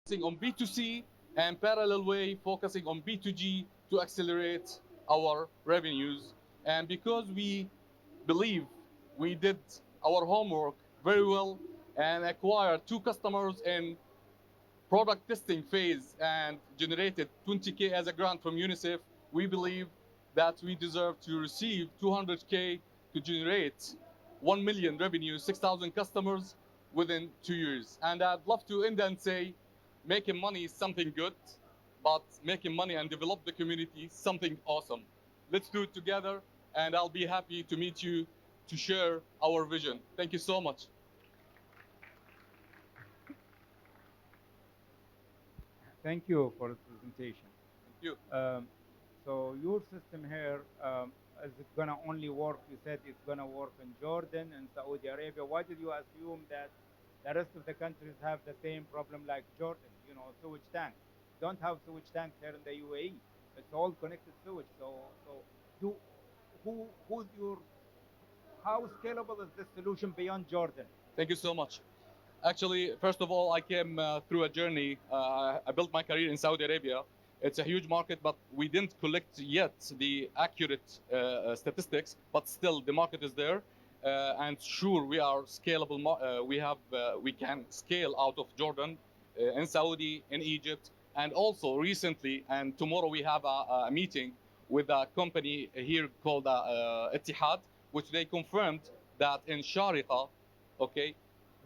focusing on B2C and parallel way focusing on B2G to accelerate our revenues. And because we believe we did our homework very well and acquired two customers in product testing phase and generated 20K as a grant from UNICEF, we believe that we deserve to receive 200K to generate 1 million revenue, 6,000 customers within 2 years. And I'd love to end and say, making money is something good, but making money and develop the community is something awesome. Let's do it together, and I'll be happy to meet you to share our vision. Thank you so much. Thank you for the presentation. Thank you. So your system here, is it gonna only work? You said it's gonna work in Jordan and Saudi Arabia. Why did you assume that the rest of the countries have the same problem like Jordan? You know, sewage tanks. Don't have sewage tanks here in the UAE. It's all connected sewage. So do who's your how scalable is this solution beyond Jordan? Thank you so much. Actually, first of all, I came through a journey. I built my career in Saudi Arabia. It's a huge market, but we didn't collect yet the accurate statistics. But still, the market is there, and sure, we are scalable. We can scale out of Jordan, in Saudi, in Egypt, and also recently, and tomorrow we have a meeting with a company here called Etihad, which they confirmed that in Sharqa, okay,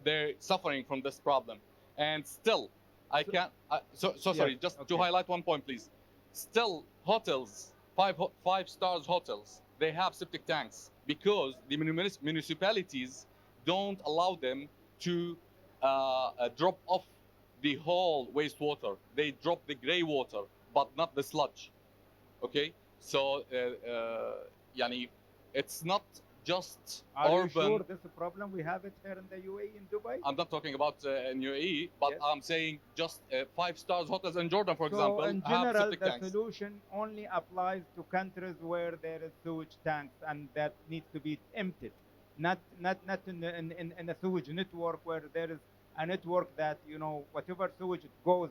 they're suffering from this problem. And still, I can't. Sorry, Yes. just to Okay. highlight one point, please. Still, hotels, five stars hotels, they have septic tanks because the municipalities don't allow them to drop off the whole wastewater. They drop the gray water, but not the sludge. Okay, so yani, it's not just Are you sure urban. this is a problem? We have it here in the UAE in Dubai. I'm not talking about in UAE, but Yes. I'm saying just five stars hotels in Jordan, for So example, in have general, septic the tanks. solution only applies to countries where there is sewage tanks and that needs to be emptied, not in a sewage network where there is a network that whatever sewage it goes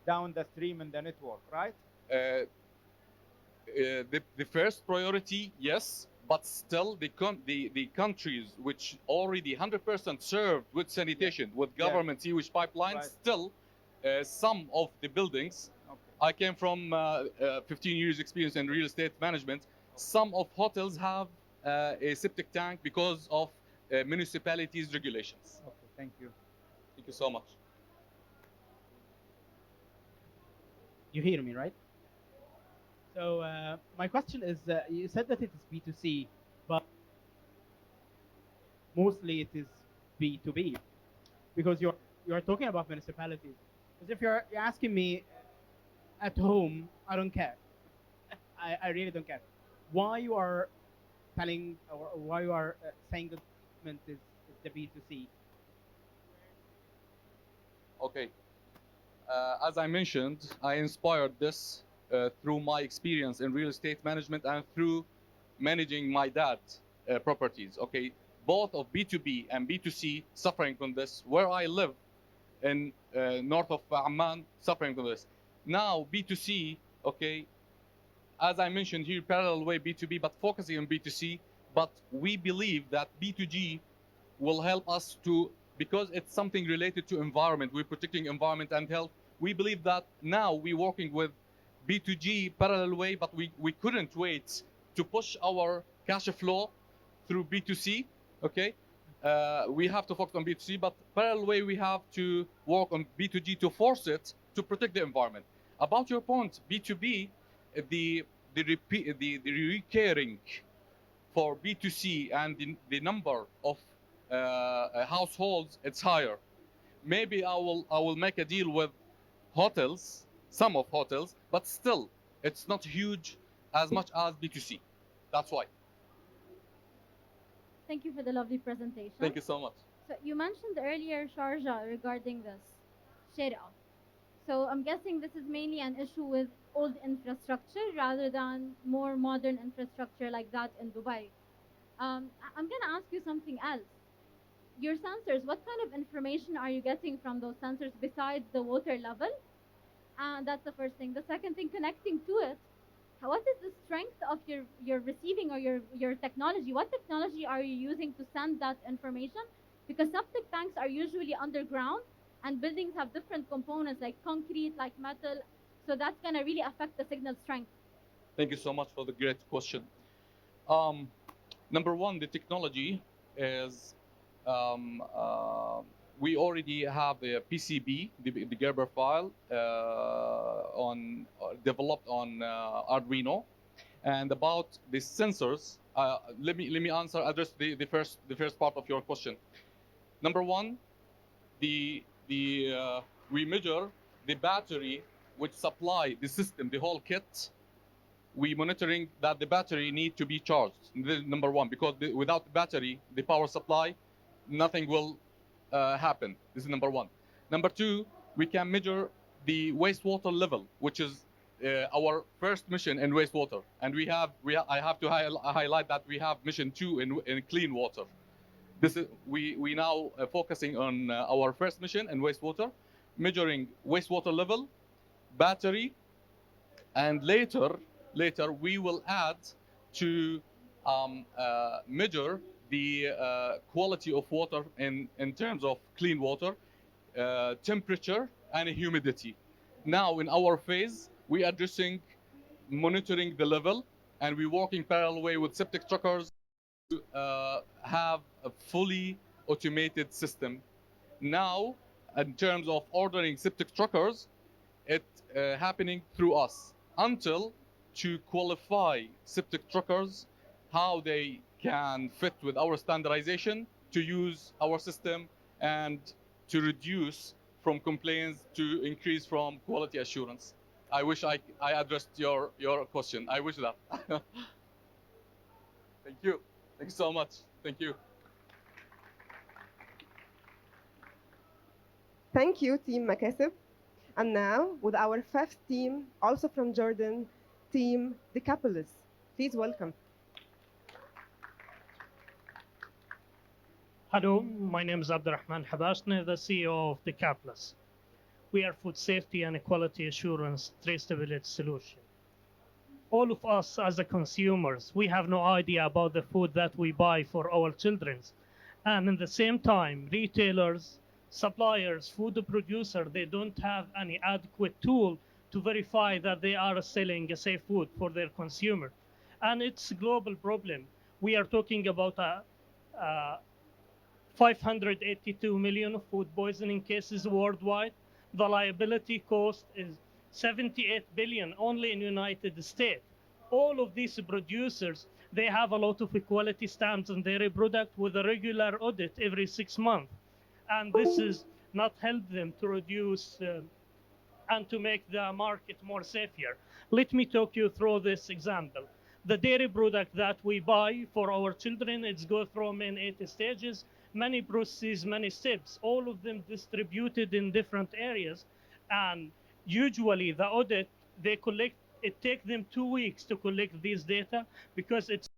down the stream in the network, right? Uh, the first priority, yes, but still the countries which already 100% served with Yeah. sanitation, with Yes. government sewage pipelines, Right. still some of the buildings. Okay. I came from 15 years experience in real estate management. Some of hotels have a septic tank because of municipalities' regulations. Okay. Thank you. Thank you so much. You hear me, right? So my question is, you said that it is B2C, but mostly it is B2B because you're talking about municipalities. Because if you're asking me at home, I don't care. I really don't care. Why you are telling or why you are saying that treatment is the B2C? Okay. As I mentioned, I inspired this through my experience in real estate management and through managing my dad's properties. Okay, both of B2B and B2C suffering from this. Where I live in north of Amman, suffering from this. Now B2C, okay, as I mentioned here, parallel way B2B, but focusing on B2C. But we believe that B2G will help us to, because it's something related to environment. We're protecting environment and health. We believe that now we're working with B2G parallel way, but we couldn't wait to push our cash flow through B2C. Okay, we have to focus on B2C, but parallel way we have to work on B2G to force it to protect the environment. About your point, B2B, the recurring for B2C and the number of households, it's higher. Maybe I will make a deal with hotels, some of hotels, but still it's not huge as much as B2C. That's why. Thank you for the lovely presentation. Thank you so much. So you mentioned earlier, Sharjah, regarding this Sharia. So I'm guessing this is mainly an issue with old infrastructure rather than more modern infrastructure like that in Dubai. I'm going to ask you something else. your sensors, what kind of information are you getting from those sensors besides the water level? And that's the first thing. The second thing, connecting to it, what is the strength of your receiving or your technology? What technology are you using to send that information? Because septic tanks are usually underground, and buildings have different components like concrete, like metal. So that's gonna really affect the signal strength. Thank you so much for the great question. Um, Number one, the technology is we already have a PCB, the Gerber file, developed on Arduino, and about the sensors. Let me address the first part of your question. Number one, we measure the battery which supply the system, the whole kit. We monitoring that the battery need to be charged. This is number one, because without the battery, the power supply, nothing will happen. This is number one. Number two, we can measure the wastewater level, which is our first mission in wastewater. And I have to highlight that we have mission 2 in clean water. This is we now focusing on our first mission in wastewater, measuring wastewater level, battery, and later we will add to measure the quality of water in terms of clean water, temperature, and humidity. Now in our phase, we are addressing monitoring the level, and we're working parallel way with septic trackers to have a fully automated system. Now, in terms of ordering septic trackers, it's happening through us until to qualify septic trackers, how they can fit with our standardization to use our system and to reduce from complaints to increase from quality assurance. I wish I addressed your question. I wish that. Thank you. Thank you so much. Thank you. Thank you, Team Makasib. And now, with our fifth team, also from Jordan, Team Decapolis. Please welcome. Hello, my name is Abdurrahman Habashne, the CEO of Decapolis. We are food safety and quality assurance traceability solution. All of us as a consumers, we have no idea about the food that we buy for our children. And at the same time, retailers, suppliers, food producers, they don't have any adequate tool to verify that they are selling a safe food for their consumer. And it's a global problem. We are talking about 582 million food poisoning cases worldwide. The liability cost is 78 billion only in the United States. All of these producers, they have a lot of quality stamps on their product with a regular audit every 6 months. And this is not help them to reduce and to make the market more safer. Let me talk you through this example. The dairy product that we buy for our children, it's go through many 8 stages, many processes, many steps, all of them distributed in different areas. And usually the audit, they collect, it takes them 2 weeks to collect these data because it's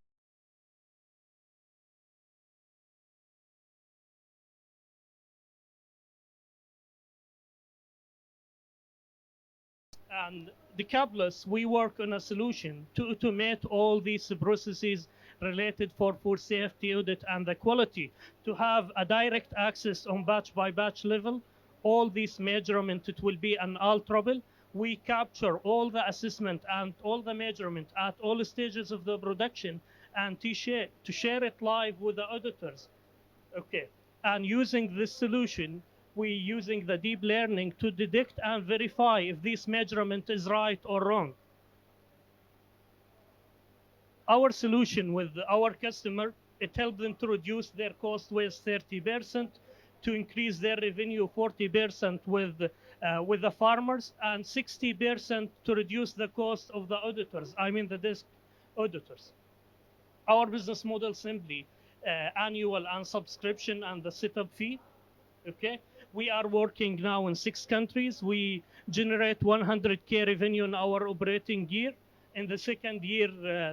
and Decapolis, we work on a solution to automate all these processes related for food safety audit and the quality, to have a direct access on batch by batch level. All these measurement, it will be an ultrable. We capture all the assessment and all the measurement at all stages of the production and to share it live with the auditors. Okay, and using this solution, we using the deep learning to detect and verify if this measurement is right or wrong. Our solution with our customer, it helps them to reduce their cost with 30%, to increase their revenue 40% with the farmers, and 60% to reduce the cost of the auditors, I mean the desk auditors. Our business model simply annual and subscription and the setup fee. Okay, we are working now in 6 countries. We generate 100K revenue in our operating year. In the second year,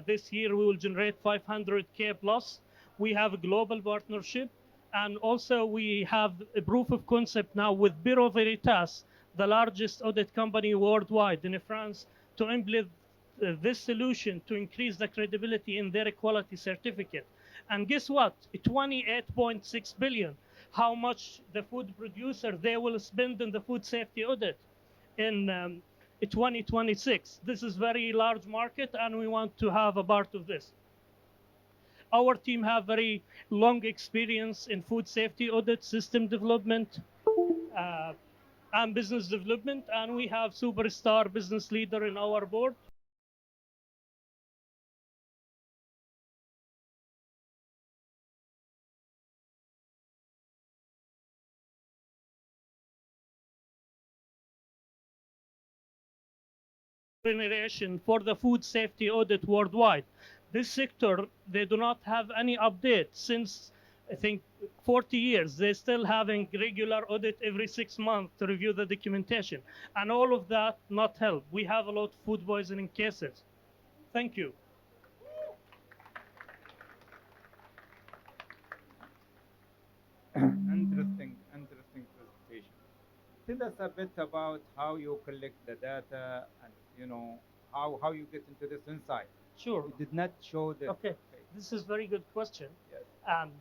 this year, we will generate 500K plus. We have a global partnership, And also we have a proof of concept now with Bureau Veritas, the largest audit company worldwide in France, to implement this solution to increase the credibility in their quality certificate. And guess what? 28.6 billion. How much the food producer they will spend in the food safety audit in 2026. This is very large market, and we want to have a part of this. Our team have very long experience in food safety audit, system development, uh, and business development, and we have superstar business leader in our board. Generation for the food safety audit worldwide. This sector, they do not have any update since, I think, 40 years. They're still having regular audit every 6 months to review the documentation. And all of that not help. We have a lot of food poisoning cases. Thank you. Interesting presentation. Tell us a bit about how you collect the data and how you get into this insight. Sure. You did not show the. Okay. This is very good question. Yes. And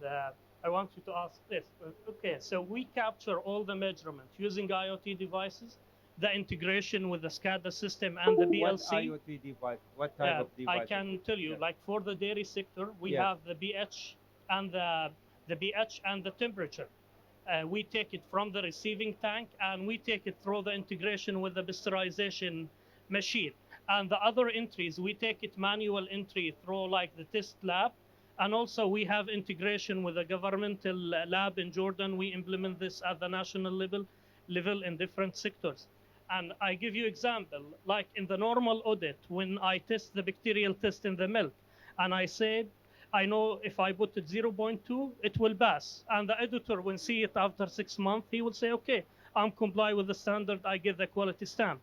I want you to ask this. Okay, so we capture all the measurement using IoT devices, the integration with the SCADA system and the What BLC. IoT device? What type of device? I can tell you, Yes. like for the dairy sector, we Yes. have the pH and the pH and the temperature. We take it from the receiving tank and we take it through the integration with the pasteurization machine. And the other entries, we take it manual entry through like the test lab. And also we have integration with a governmental lab in Jordan. We implement this at the national level in different sectors. And I give you example, like in the normal audit, when I test the bacterial test in the milk, and I say, I know if I put it 0.2, it will pass. And the editor will see it after 6 months, he will say, okay, I'm comply with the standard, I get the quality stamp.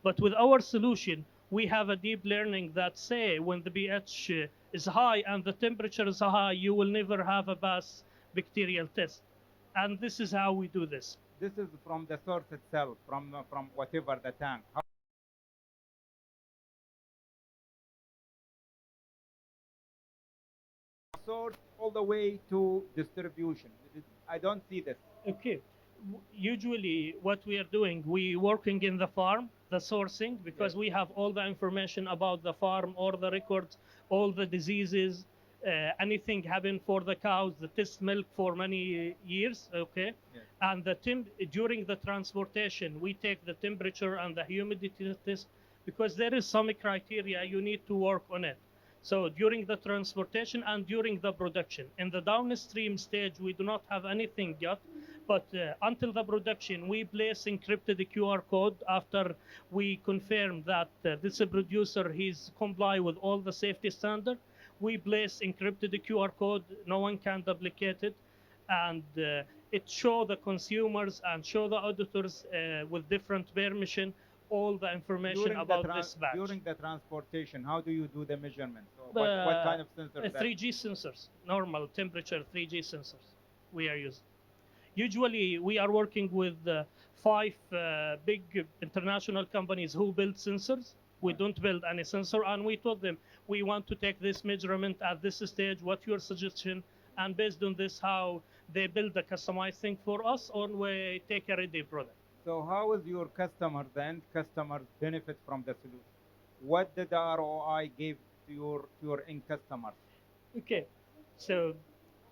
But with our solution, we have a deep learning that say when the pH is high and the temperature is high, you will never have a pass bacterial test. And this is how we do this. This is from the source itself, from whatever the tank. Source all the way to distribution. I don't see this. Okay. Usually what we are doing, we working in the farm, the sourcing, because Yes. we have all the information about the farm, all the records, all the diseases, anything happened for the cows, the test milk for many years, okay? Yes. And during the transportation, we take the temperature and the humidity test because there is some criteria you need to work on it. So during the transportation and during the production. In the downstream stage, we do not have anything yet, but until the production, we place encrypted QR code after we confirm that this producer, he's comply with all the safety standard. We place encrypted QR code, no one can duplicate it, and it show the consumers and show the auditors with different permission all the information about this batch. During the transportation, how do you do the measurement? So what kind of sensor? 3G sensors, normal temperature 3G sensors we are using. Usually we are working with 5 big international companies who build sensors. We don't build any sensor, and we told them we want to take this measurement at this stage, what's your suggestion? And based on this, how they build the customized thing for us, or we take a ready product. So how is your customer, the end customer, benefit from the solution? What did the ROI give to your end customers? Okay, so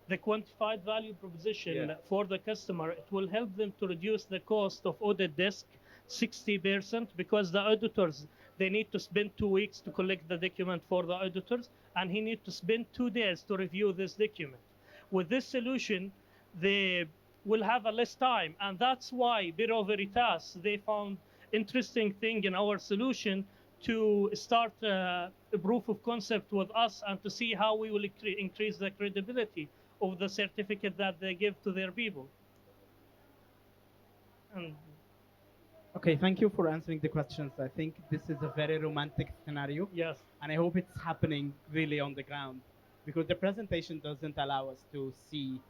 the quantified value proposition for the customer, it will help them to reduce the cost of audit desk 60% because the auditors, they need to spend 2 weeks to collect the document for the auditors, and he need to spend 2 days to review this document. With this solution, they will have a less time, and that's why Bureau Veritas, they found interesting thing in our solution to start a proof of concept with us and to see how we will increase the credibility of the certificate that they give to their people. And Okay, thank you for answering the questions. I think this is a very romantic scenario, yes, and I hope it's happening really on the ground because the presentation doesn't allow us to see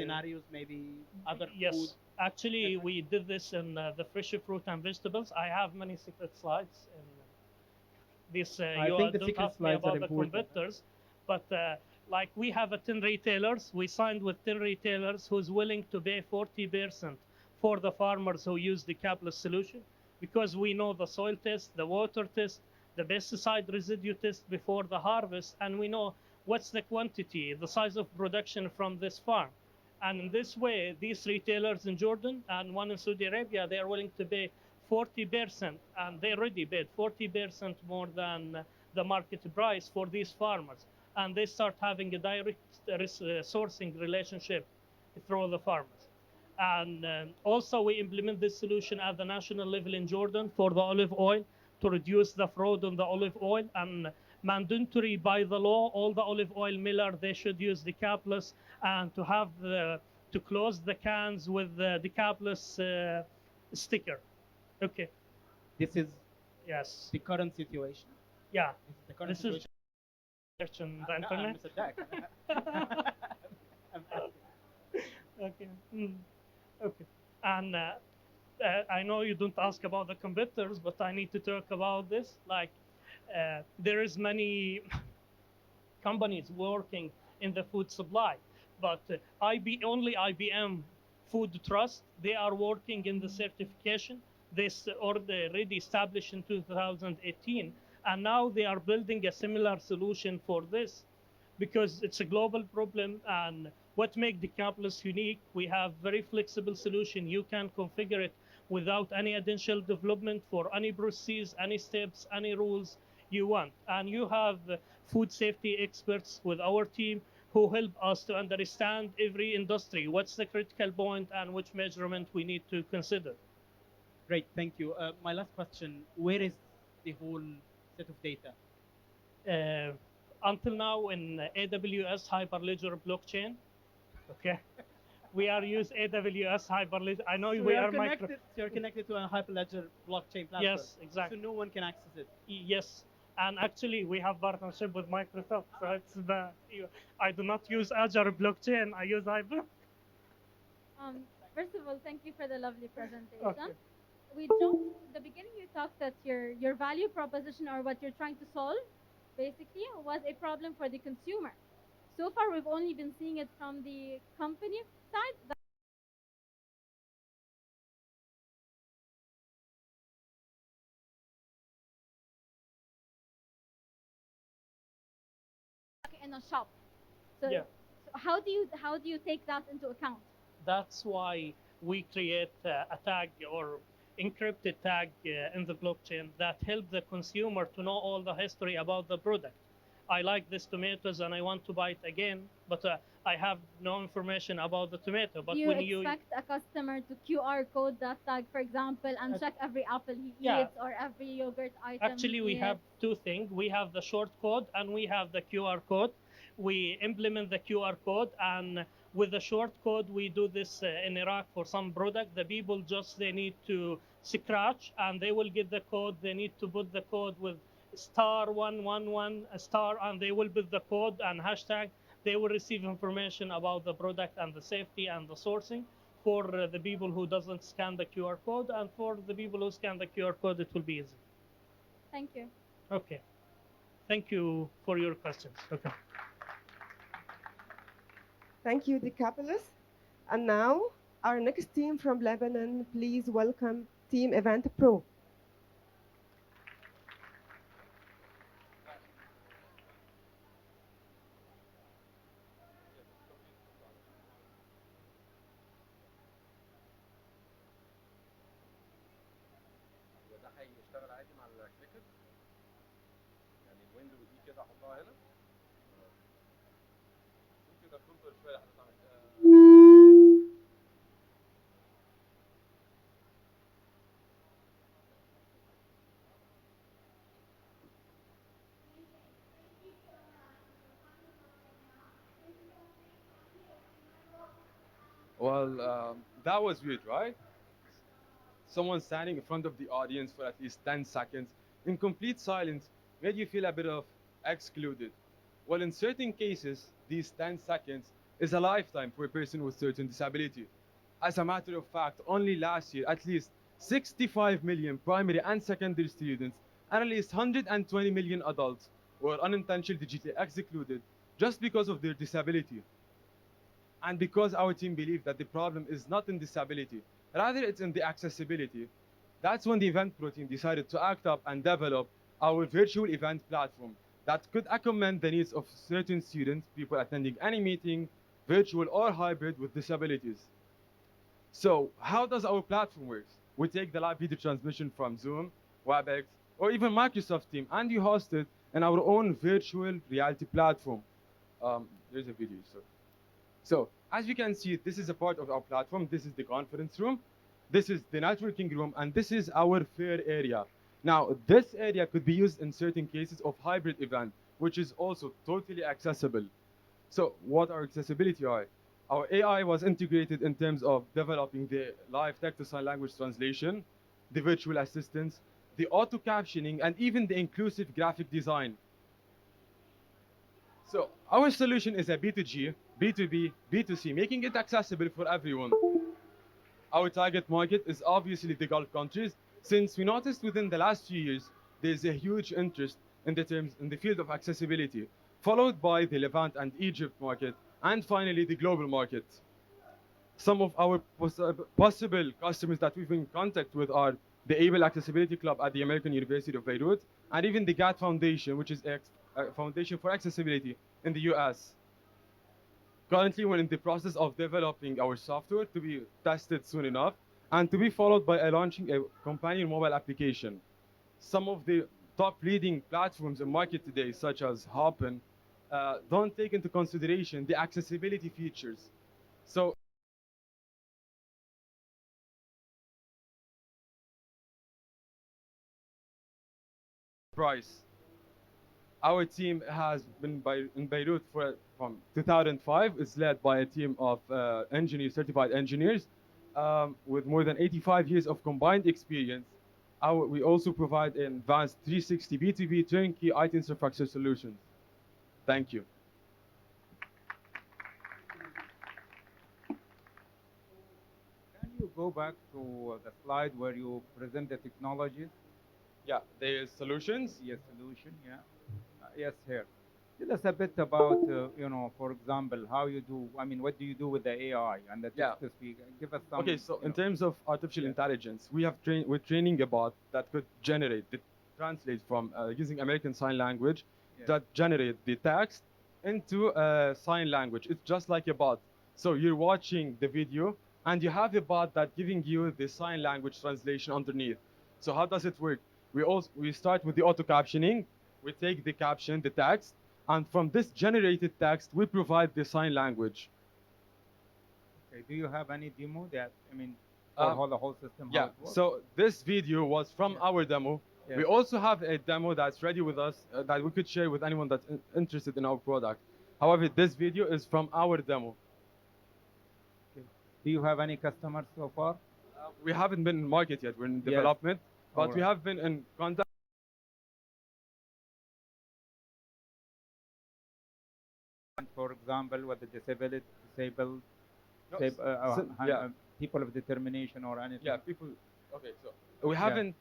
scenarios, maybe other Yes, food? actually, we did this in the fresh fruit and vegetables. I have many secret slides in this. I You think the don't secret ask me slides are about the important. competitors, but like we have a 10 retailers. We signed with 10 retailers who's willing to pay 40% for the farmers who use the capless solution, because we know the soil test, the water test, the pesticide residue test before the harvest, and we know what's the quantity, the size of production from this farm. And in this way, these retailers in Jordan and one in Saudi Arabia, they are willing to pay 40%, and they already paid 40% more than the market price for these farmers. And they start having a direct sourcing relationship through the farmers. And also, we implement this solution at the national level in Jordan for the olive oil to reduce the fraud on the olive oil. And mandatory by the law, all the olive oil miller, they should use the capless, and to have to close the cans with the capless sticker. Okay. This is Yes. the current situation. Yeah. This is the current This is situation. search on the No, internet. Mr. Jack. I'm asking. Okay. Okay. And I know you don't ask about the competitors, but I need to talk about this. Like, there is many companies working in the food supply, but only IBM Food Trust, they are working in the certification. This already established in 2018, and now they are building a similar solution for this, because it's a global problem. And what makes the capless unique, we have very flexible solution. You can configure it without any additional development for any process, any steps, any rules you want. And you have food safety experts with our team who help us to understand every industry, what's the critical point and which measurement we need to consider. Great, thank you. My last question, where is the whole set of data? Until now in AWS Hyperledger blockchain, okay? We are use AWS Hyperledger. I know So we you're are connected, so you're connected to a Hyperledger blockchain platform. Yes, exactly. So no one can access it. Yes, and actually we have partnership with Microsoft. So it's I do not use Azure blockchain. I use Hyper. First of all, thank you for the lovely presentation. Okay. We jumped the beginning. You talked that your value proposition, or what you're trying to solve, basically was a problem for the consumer. So far, we've only been seeing it from the company side. In a shop. So, Yeah. so how do you take that into account? That's why we create a tag or encrypted tag in the blockchain that help the consumer to know all the history about the product. I like this tomatoes and I want to buy it again, but I have no information about the tomato. But Do you when you expect a customer to QR code that tag, for example, and check every apple he Yeah. eats or every yogurt item? Actually, we he have eats? two things. We have the short code and we have the QR code. We implement the QR code, and with the short code, we do this in Iraq for some product. The people just, they need to scratch and they will get the code. They need to put the code with *111 star, and they will put the code and hashtag. They will receive information about the product and the safety and the sourcing. For the people who doesn't scan the QR code, and for the people who scan the QR code, it will be easy. Thank you. Okay. Thank you for your questions. Okay. Thank you, Decapolis. And now, our next team from Lebanon, please welcome Team Event Pro. وده هيشتغل عادي مع الكليكر، يعني الويندو دي كده احطها هنا ممكن يبقى كنترول شويه لحد ما Well, that was weird, right? Someone standing in front of the audience for at least 10 seconds in complete silence made you feel a bit of excluded. Well, in certain cases, these 10 seconds is a lifetime for a person with certain disability. As a matter of fact, only last year, at least 65 million primary and secondary students and at least 120 million adults were unintentionally digitally excluded just because of their disability. And because our team believed that the problem is not in disability, rather it's in the accessibility, that's when the event pro team decided to act up and develop our virtual event platform that could accommodate the needs of certain students, people attending any meeting, virtual or hybrid with disabilities. So how does our platform work? We take the live video transmission from Zoom, WebEx, or even Microsoft Team, and we host it in our own virtual reality platform. There's a video. So as you can see, this is a part of our platform. This is the conference room. This is the networking room, and this is our fair area. Now, this area could be used in certain cases of hybrid event, which is also totally accessible. So what our accessibility are? Our AI was integrated in terms of developing the live text-to-sign language translation, the virtual assistants, the auto captioning, and even the inclusive graphic design. So our solution is a B2G, B2B, B2C, making it accessible for everyone. Our target market is obviously the Gulf countries, since we noticed within the last few years there's a huge interest in the field of accessibility, followed by the Levant and Egypt market, and finally the global market. Some of our possible customers that we've been in contact with are the Able Accessibility Club at the American University of Beirut, and even the GATT Foundation, which is a foundation for accessibility in the US. Currently, we're in the process of developing our software to be tested soon enough, and to be followed by launching a companion mobile application. Some of the top leading platforms in market today, such as Hopin, don't take into consideration the accessibility features. So price. Our team has been in Beirut from 2005. It's led by a team of engineers, certified engineers, with more than 85 years of combined experience. We also provide an advanced 360 B2B turnkey IT infrastructure solutions. Thank you. Can you go back to the slide where you present the technologies? Yeah, there's solutions. Yes, solution. Yeah. Yes, here. Tell us a bit about, for example, how you do. I mean, what do you do with the AI and the text to speak? Give us some. Okay, so in terms of artificial intelligence, we're training a bot that could translate from using American Sign Language, that generate the text into sign language. It's just like a bot. So you're watching the video, and you have a bot that giving you the sign language translation underneath. So how does it work? We start with the auto captioning. We take the caption, the text, and from this generated text, we provide the sign language. Okay. Do you have any demo that, for the whole system? Yeah. So this video was from our demo. Yes. We also have a demo that's ready with us that we could share with anyone that's interested in our product. However, this video is from our demo. Okay. Do you have any customers so far? We haven't been in market yet. We're in development, but we have been in contact. For example, with the disabled, Yeah. people of determination or anything. Yeah, people. Okay, so we haven't.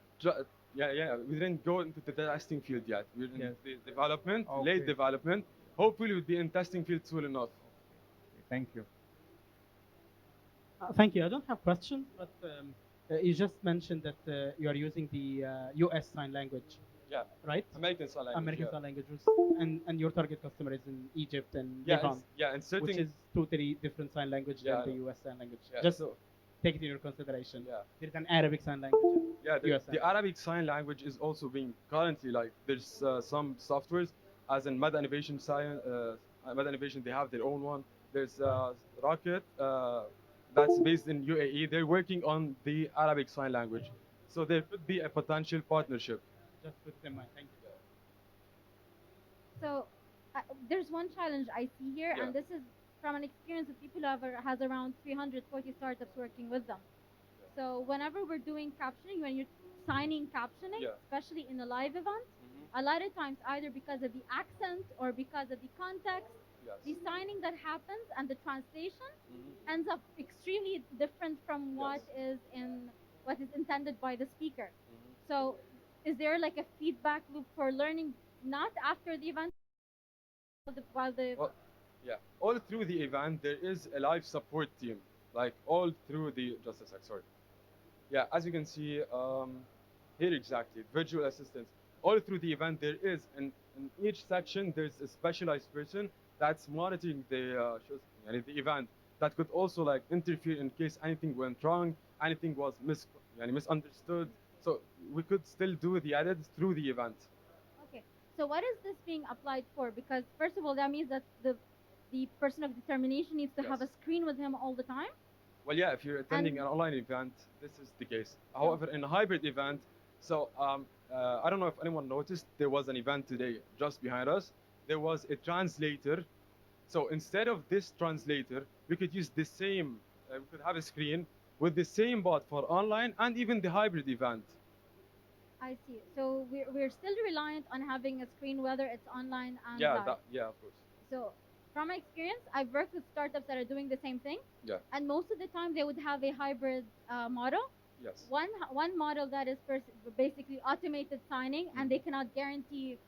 We didn't go into the testing field yet. We're in the development, late development. Hopefully, we'll be in testing field soon enough. Thank you. Thank you. I don't have questions, but you just mentioned that you are using the US sign language. Yeah. Right? American Sign Language. American Sign Language. And your target customer is in Egypt and Lebanon. which is totally different sign language than the US sign language. Just take it in your consideration. Yeah. There's an Arabic sign language. Yeah, the Arabic Sign Language is also being currently, there's some softwares, as in Meta Innovation Science, Meta Innovation, they have their own one. There's Rocket, that's based in UAE. They're working on the Arabic Sign Language. So there could be a potential partnership. Just put them in mind. Thank you. So there's one challenge I see here, and this is from an experience of people who has around 340 startups working with them. So whenever we're doing captioning, when you're signing captioning, especially in a live event, a lot of times either because of the accent or because of the context, Yes. The signing that happens and the translation Mhm. ends up extremely different from Yes. what is intended by the speaker. Mhm. So, is there like a feedback loop for learning not after the event, while the Well, yeah. All through the event, there is a live support team. Like all through the just a sec, sorry. Yeah, as you can see here exactly, virtual assistants. All through the event, there is in each section there's a specialized person that's monitoring the event that could also like interfere in case anything went wrong, anything was misunderstood. So we could still do the edits through the event. Okay. So what is this being applied for? Because first of all, that means that the person of determination needs to have a Yes. screen with him all the time. Well, yeah, if you're attending And an online event, this is the case. However, in a hybrid event, so I don't know if anyone noticed, there was an event today just behind us. There was a translator. So instead of this translator, we could use the same, we could have a screen with the same bot for online and even the hybrid event. I see. So we're still reliant on having a screen, whether it's online and Yeah, live. yeah, of course. So from my experience, I've worked with startups that are doing the same thing. Yeah. And most of the time, they would have a hybrid model. Yes. One model that is basically automated signing, and they cannot guarantee,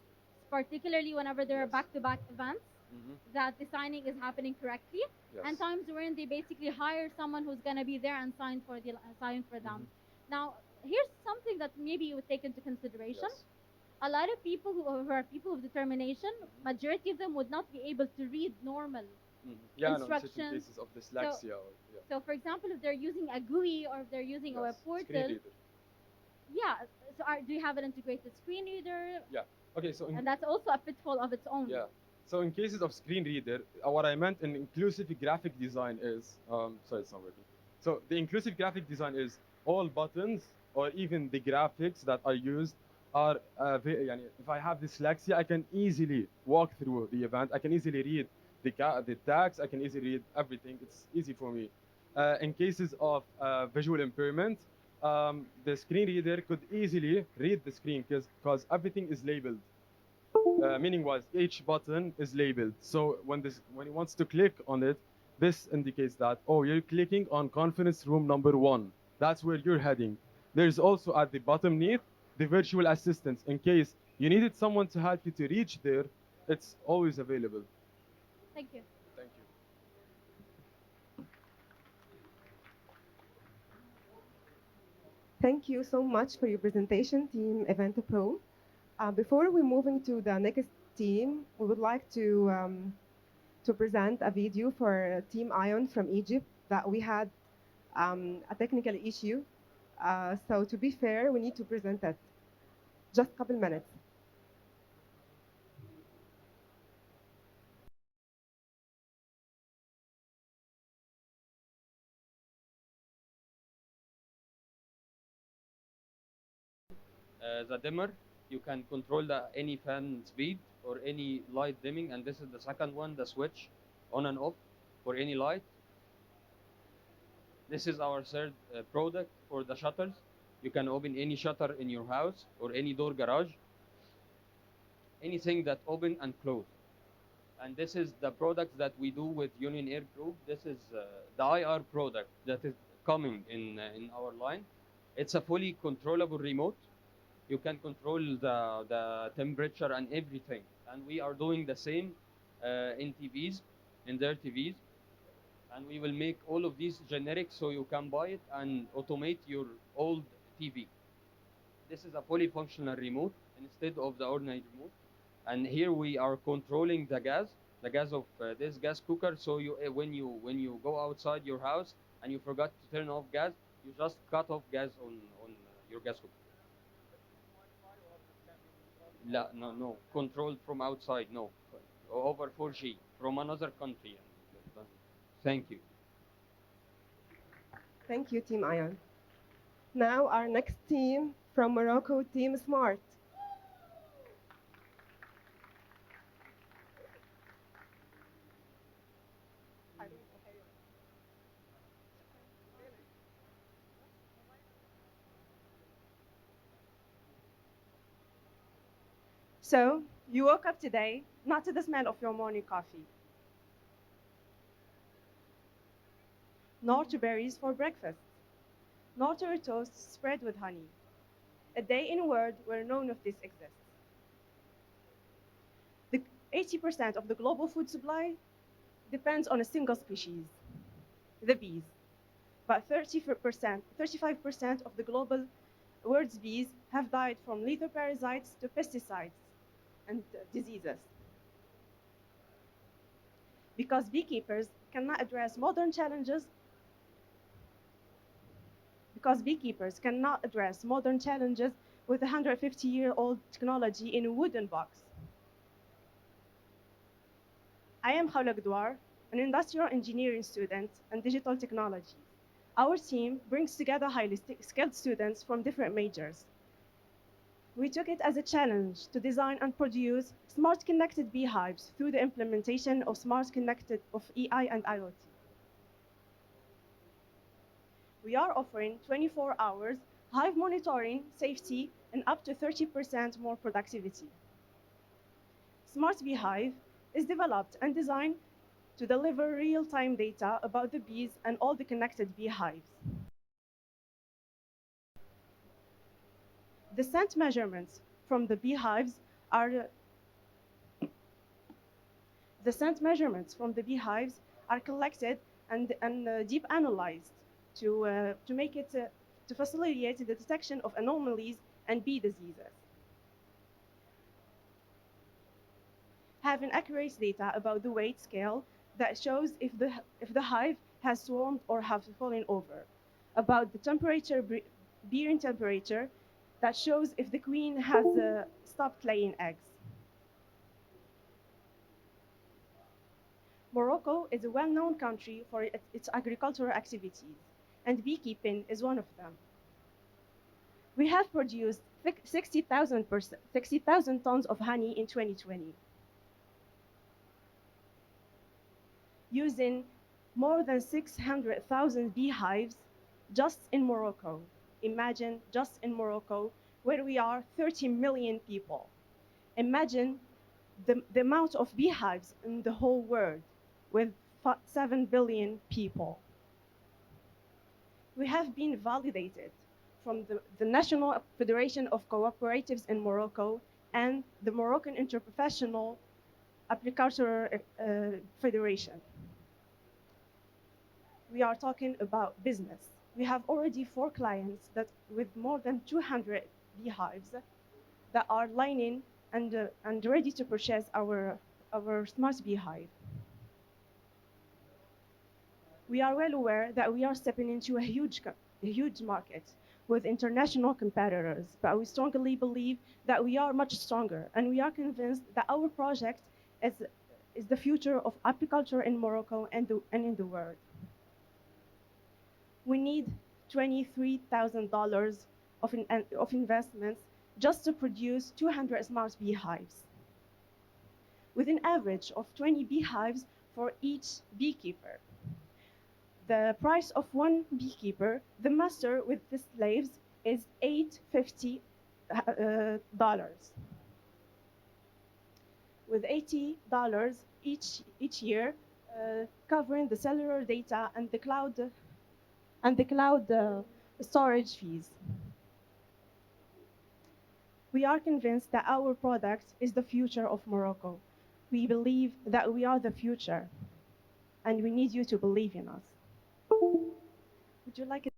particularly whenever there are Yes. back-to-back events, Mhm. that the signing is happening correctly. Yes. And times wherein they basically hire someone who's going to be there and sign for them. Now, here's something that maybe you would take into consideration. Yes. A lot of people who are people of determination, majority of them would not be able to read normal. Yeah, no, in certain Instructions. cases of dyslexia. Or, yeah. So, for example, if they're using a GUI or if they're using a web Yes, portal, screen reader. yeah. So, do you have an integrated screen reader? Yeah. Okay, so And that's also a pitfall of its own. yeah. So in cases of screen reader, what I meant in inclusive graphic design is, sorry, it's not working. So the inclusive graphic design is all buttons or even the graphics that are used are, if I have dyslexia, I can easily walk through the event. I can easily read the tags. I can easily read everything. It's easy for me. In cases of visual impairment, the screen reader could easily read the screen because everything is labeled. Meaning was each button is labeled. So when he wants to click on it, this indicates that, oh, you're clicking on conference room number 1. That's where you're heading. There's also at the bottom neath the virtual assistants. In case you needed someone to help you to reach there, it's always available. Thank you. Thank you. Thank you so much for your presentation, Team Event Pro. Before we move into the next team, we would like to present a video for Team Ion from Egypt that we had a technical issue. So to be fair, we need to present it. Just a couple minutes. The dimmer, you can control any fan speed or any light dimming, and this is the second one, the switch on and off for any light. This is our third product for the shutters. You can open any shutter in your house or any door garage, anything that open and close. And this is the product that we do with Union Air Group. This is the IR product that is coming in our line. It's a fully controllable remote. You can control the temperature and everything. And we are doing the same in TVs, in their TVs. And we will make all of these generic so you can buy it and automate your old TV. This is a fully functional remote instead of the ordinary remote. And here we are controlling the gas of this gas cooker. So when you go outside your house and you forgot to turn off gas, you just cut off gas on your gas cooker. No, controlled from outside, no. Over 4G from another country. Thank you. Thank you, Team Ion. Now our next team from Morocco, Team Smart. So, you woke up today not to the smell of your morning coffee, nor to berries for breakfast, nor to a toast spread with honey. A day in a world where none of this exists. The 80% of the global food supply depends on a single species, the bees. But 30%, 35% of the global world's bees have died from lethal parasites to pesticides and diseases. Because beekeepers cannot address modern challenges with a 150-year-old technology in a wooden box. I am Khawla Gdwar, an industrial engineering student and digital technology. Our team brings together highly skilled students from different majors. We took it as a challenge to design and produce smart connected beehives through the implementation of EI and IoT. We are offering 24 hours hive monitoring, safety, and up to 30% more productivity. Smart Beehive is developed and designed to deliver real-time data about the bees and all the connected beehives. The scent measurements from the beehives are collected and deep analyzed to make it to facilitate the detection of anomalies and bee diseases. Having accurate data about the weight scale that shows if the hive has swarmed or have fallen over, about the temperature, bearing temperature, that shows if the queen has stopped laying eggs. Morocco is a well-known country for its agricultural activities, and beekeeping is one of them. We have produced 60,000 tons of honey in 2020, using more than 600,000 beehives just in Morocco. Imagine just in Morocco, where we are 30 million people. Imagine the amount of beehives in the whole world with 7 billion people. We have been validated from the National Federation of Cooperatives in Morocco and the Moroccan Interprofessional Agricultural Federation. We are talking about business. We have already 4 clients that with more than 200 beehives that are lining and ready to purchase our smart beehive. We are well aware that we are stepping into a huge market with international competitors, but we strongly believe that we are much stronger, and we are convinced that our project is the future of apiculture in Morocco and in the world. We need $23,000 of investments just to produce 200 smart beehives, with an average of 20 beehives for each beekeeper. The price of one beekeeper, the master with the slaves, is $850. With $80 each year, covering the cellular data and the cloud storage fees. We are convinced that our product is the future of Morocco. We believe that we are the future, and we need you to believe in us. Would you like a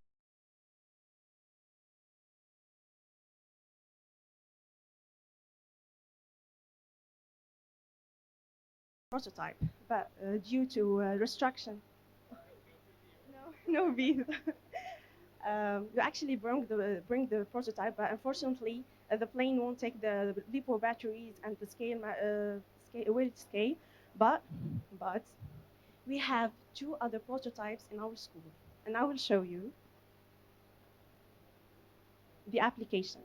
prototype, but due to restriction, no bees. You actually bring the prototype, but unfortunately, the plane won't take the lipo batteries and the scale. But we have 2 other prototypes in our school, and I will show you the application.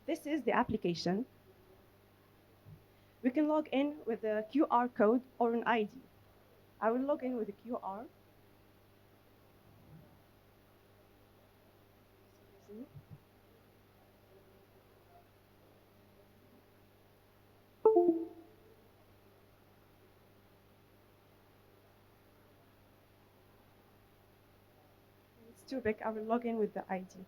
This is the application. We can log in with a QR code or an ID. I will log in with a QR. It's too big. I will log in with the ID.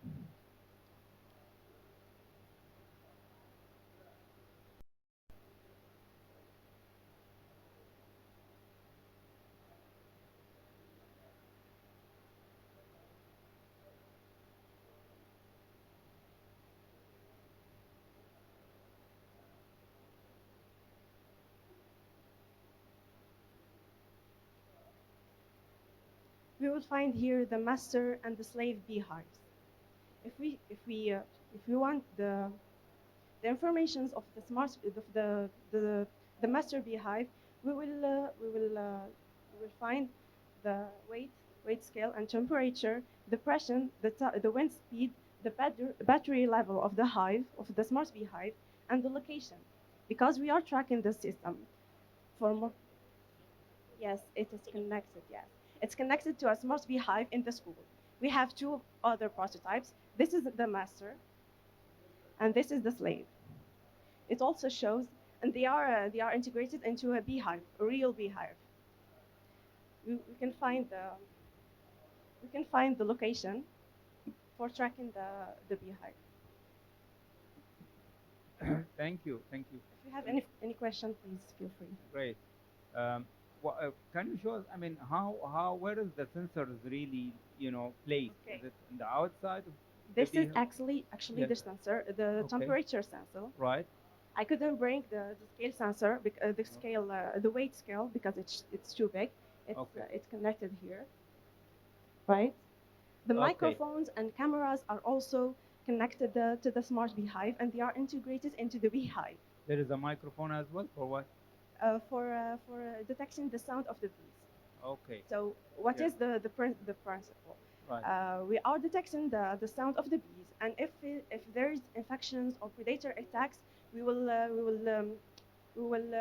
We will find here the master and the slave beehives. If we want the informations of the smart of the master beehive, we will find the weight scale and temperature, the pressure, the wind speed, the battery level of the hive of the smart beehive, and the location, because we are tracking the system for more. Yes, it is connected. Yes, it's connected to a smart beehive in the school. We have two other prototypes. This is the master, and this is the slave. It also shows, and they are integrated into a beehive, a real beehive. We can find the location for tracking the beehive. Thank you. Thank you. If you have any question, please feel free. Great. Can you show us? I mean, where is the sensors really, placed? Okay. Is it in the outside of This the is beehive? actually Yes. the sensor, the Okay. temperature sensor. Right. I couldn't bring the scale sensor, the scale, the weight scale, because it's too big. Okay. It's connected here, right? The Okay. microphones and cameras are also connected to the smart beehive, and they are integrated into the beehive There is a microphone as well, for what? for detecting the sound of the bees. Okay. So what Yeah. is the principle? Right. We are detecting the sound of the bees, and if there is infections or predator attacks, we will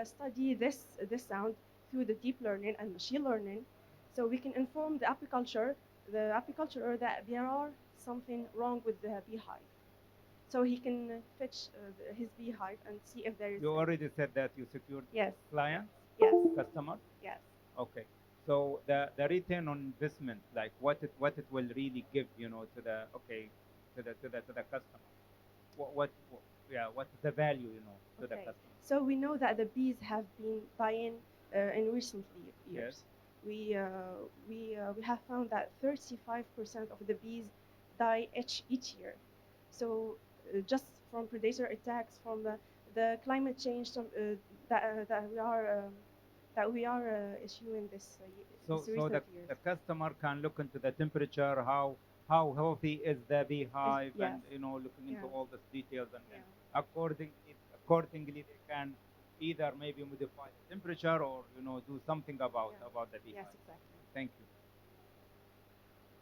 study this sound through the deep learning and machine learning, so we can inform the apiculturer that there are something wrong with the beehive, so he can fetch his beehive and see if there is. You already said that you secured Yes. clients, Yes. customers. Yes. Okay. So the return on investment, like what it will really give, to the customer. What is the value, to the Okay. customer? So we know that the bees have been dying in recent years. Yes. We have found that 35% of the bees die each year. So just from predator attacks, from the climate change, that we are issuing this So this recent the years. customer can look into the temperature, how healthy is the beehive, Yes. and looking into Yeah. all these details, and then Yeah. accordingly they can either maybe modify the temperature, or do something about Yeah. the beehive. Yes, exactly. Thank you.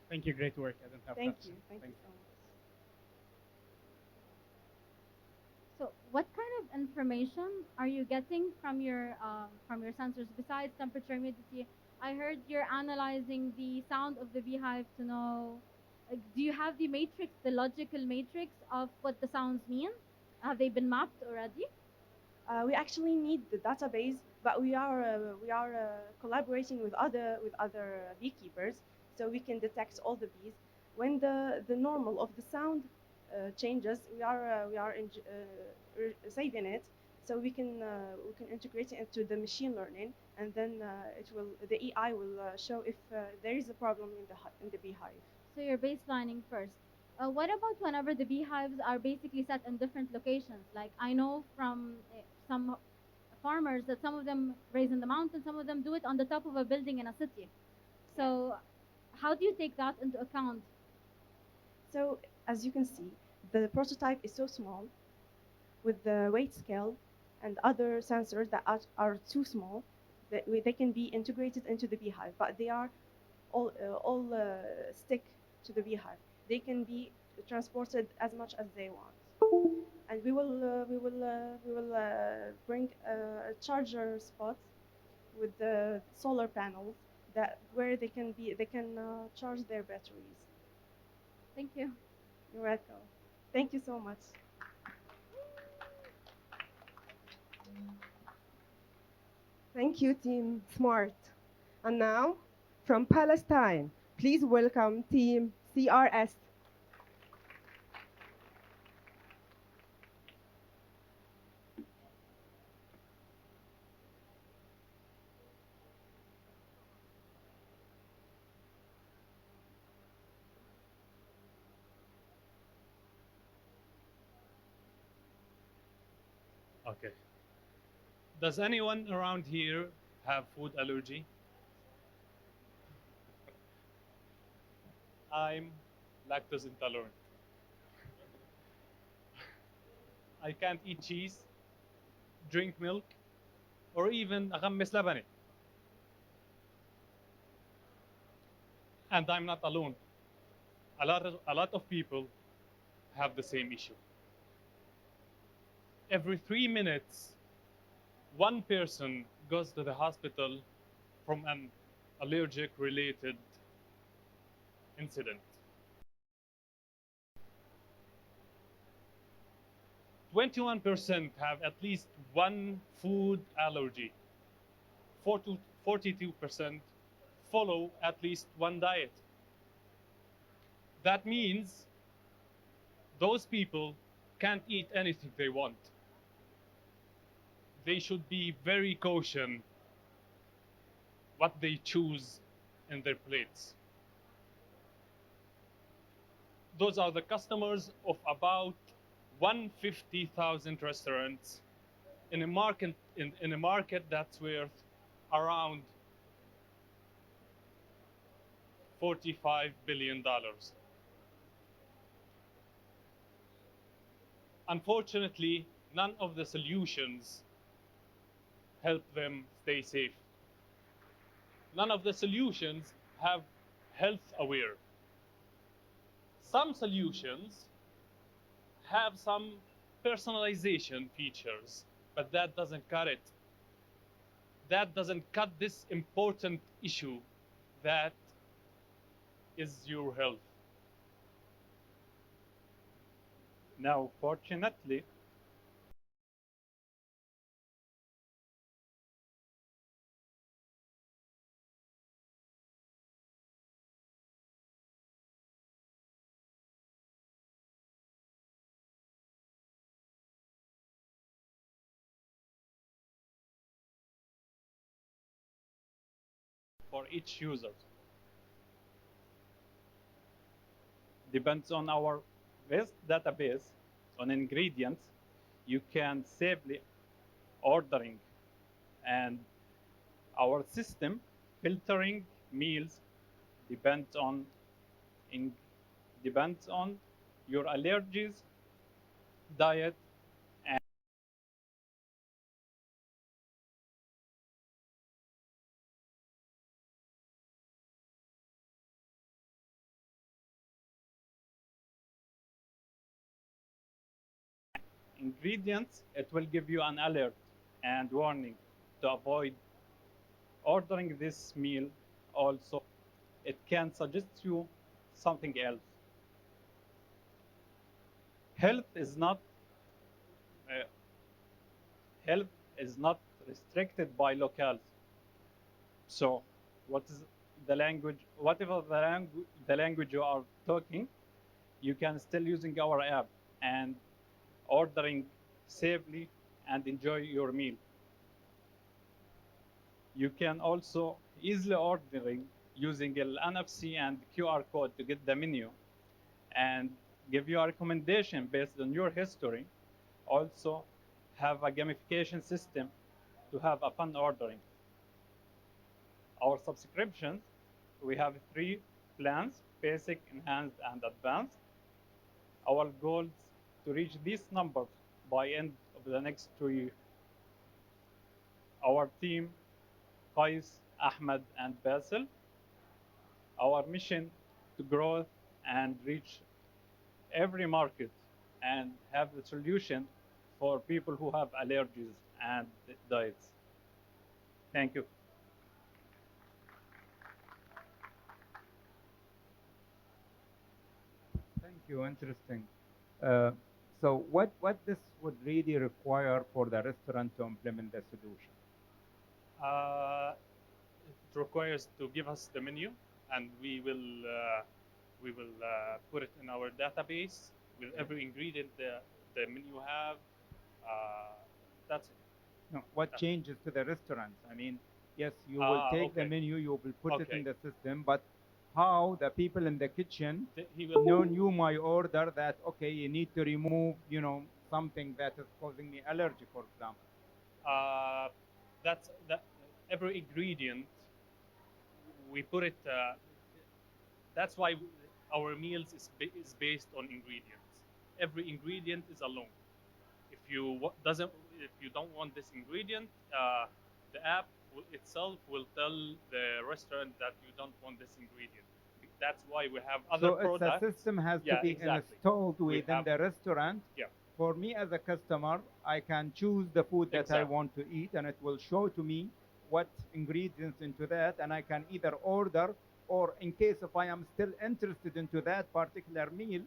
Thank you. Great work. I don't have Thank much. you. Thank you so much. So, what kind of information are you getting from your sensors besides temperature, humidity? I heard you're analyzing the sound of the beehive to know. Do you have the matrix, the logical matrix of what the sounds mean? Have they been mapped already? We actually need the database, but we are collaborating with other beekeepers, so we can detect all the bees. When the normal of the sound changes, saving it, so we can integrate it into the machine learning, and then the AI will show if there is a problem in the beehive. So you're baselining first. What about whenever the beehives are basically set in different locations? Like I know from some farmers that some of them raise in the mountains, some of them do it on the top of a building in a city. So how do you take that into account? So as you can see, the prototype is so small, with the weight scale and other sensors that are too small, that they can be integrated into the beehive, but they are all stick to the beehive. They can be transported as much as they want, and we will bring a charger spot with the solar panels that where they can charge their batteries. Thank you. You're welcome. Thank you so much. Thank you, Team Smart. And now, from Palestine, please welcome Team CRS. Okay. Does anyone around here have food allergy? I'm lactose intolerant. I can't eat cheese, drink milk, or even أغمس لبني. And I'm not alone. A lot of people have the same issue. Every 3 minutes, one person goes to the hospital from an allergic related incident. 21% have at least one food allergy. 42% follow at least one diet. That means those people can't eat anything they want. They should be very cautious what they choose in their plates. Those are the customers of about 150,000 restaurants in a market that's worth around $45 billion. Unfortunately, none of the solutions help them stay safe. None of the solutions have health aware. Some solutions have some personalization features, but that doesn't cut it. That doesn't cut this important issue that is your health. Now, fortunately, for each user. Depends on our best database on ingredients, you can safely ordering, and our system filtering meals depends on in, depends on your allergies, diet, and ingredients. It will give you an alert and warning to avoid ordering this meal. Also, it can suggest you something else. Health is not uh, health is not restricted by locales. So, what is the language? Whatever the language you are talking, you can still using our app and ordering safely and enjoy your meal. You can also easily ordering using the NFC and QR code to get the menu and give you a recommendation based on your history. Also have a gamification system to have a fun ordering. Our subscriptions, we have 3 plans: basic, enhanced, and advanced. Our goal is to reach these numbers by end of the next 2 years. Our team, Qais, Ahmed, and Basil, our mission to grow and reach every market and have the solution for people who have allergies and diets. Thank you. Thank you. Interesting. So what this would really require for the restaurant to implement the solution? It requires to give us the menu, and we will We will put it in our database with every ingredient the menu have. That's it. No, what changes to the restaurants? I mean, yes, you will take the Okay. menu, you will put it in Okay. the system, but how the people in the kitchen He will knew my order that, okay, you need to remove, something that is causing me allergy, for example. That's that every ingredient we put it. That's why our meals is based on ingredients. Every ingredient is alone. If you don't want this ingredient, the app itself will tell the restaurant that you don't want this ingredient. That's why we have other So products. it's a system has to Yeah, be exactly. installed We within have- the restaurant. Yeah. For me as a customer, I can choose the food that I Exactly. want to eat, and it will show to me what ingredients into that, and I can either order, or in case if I am still interested into that particular meal,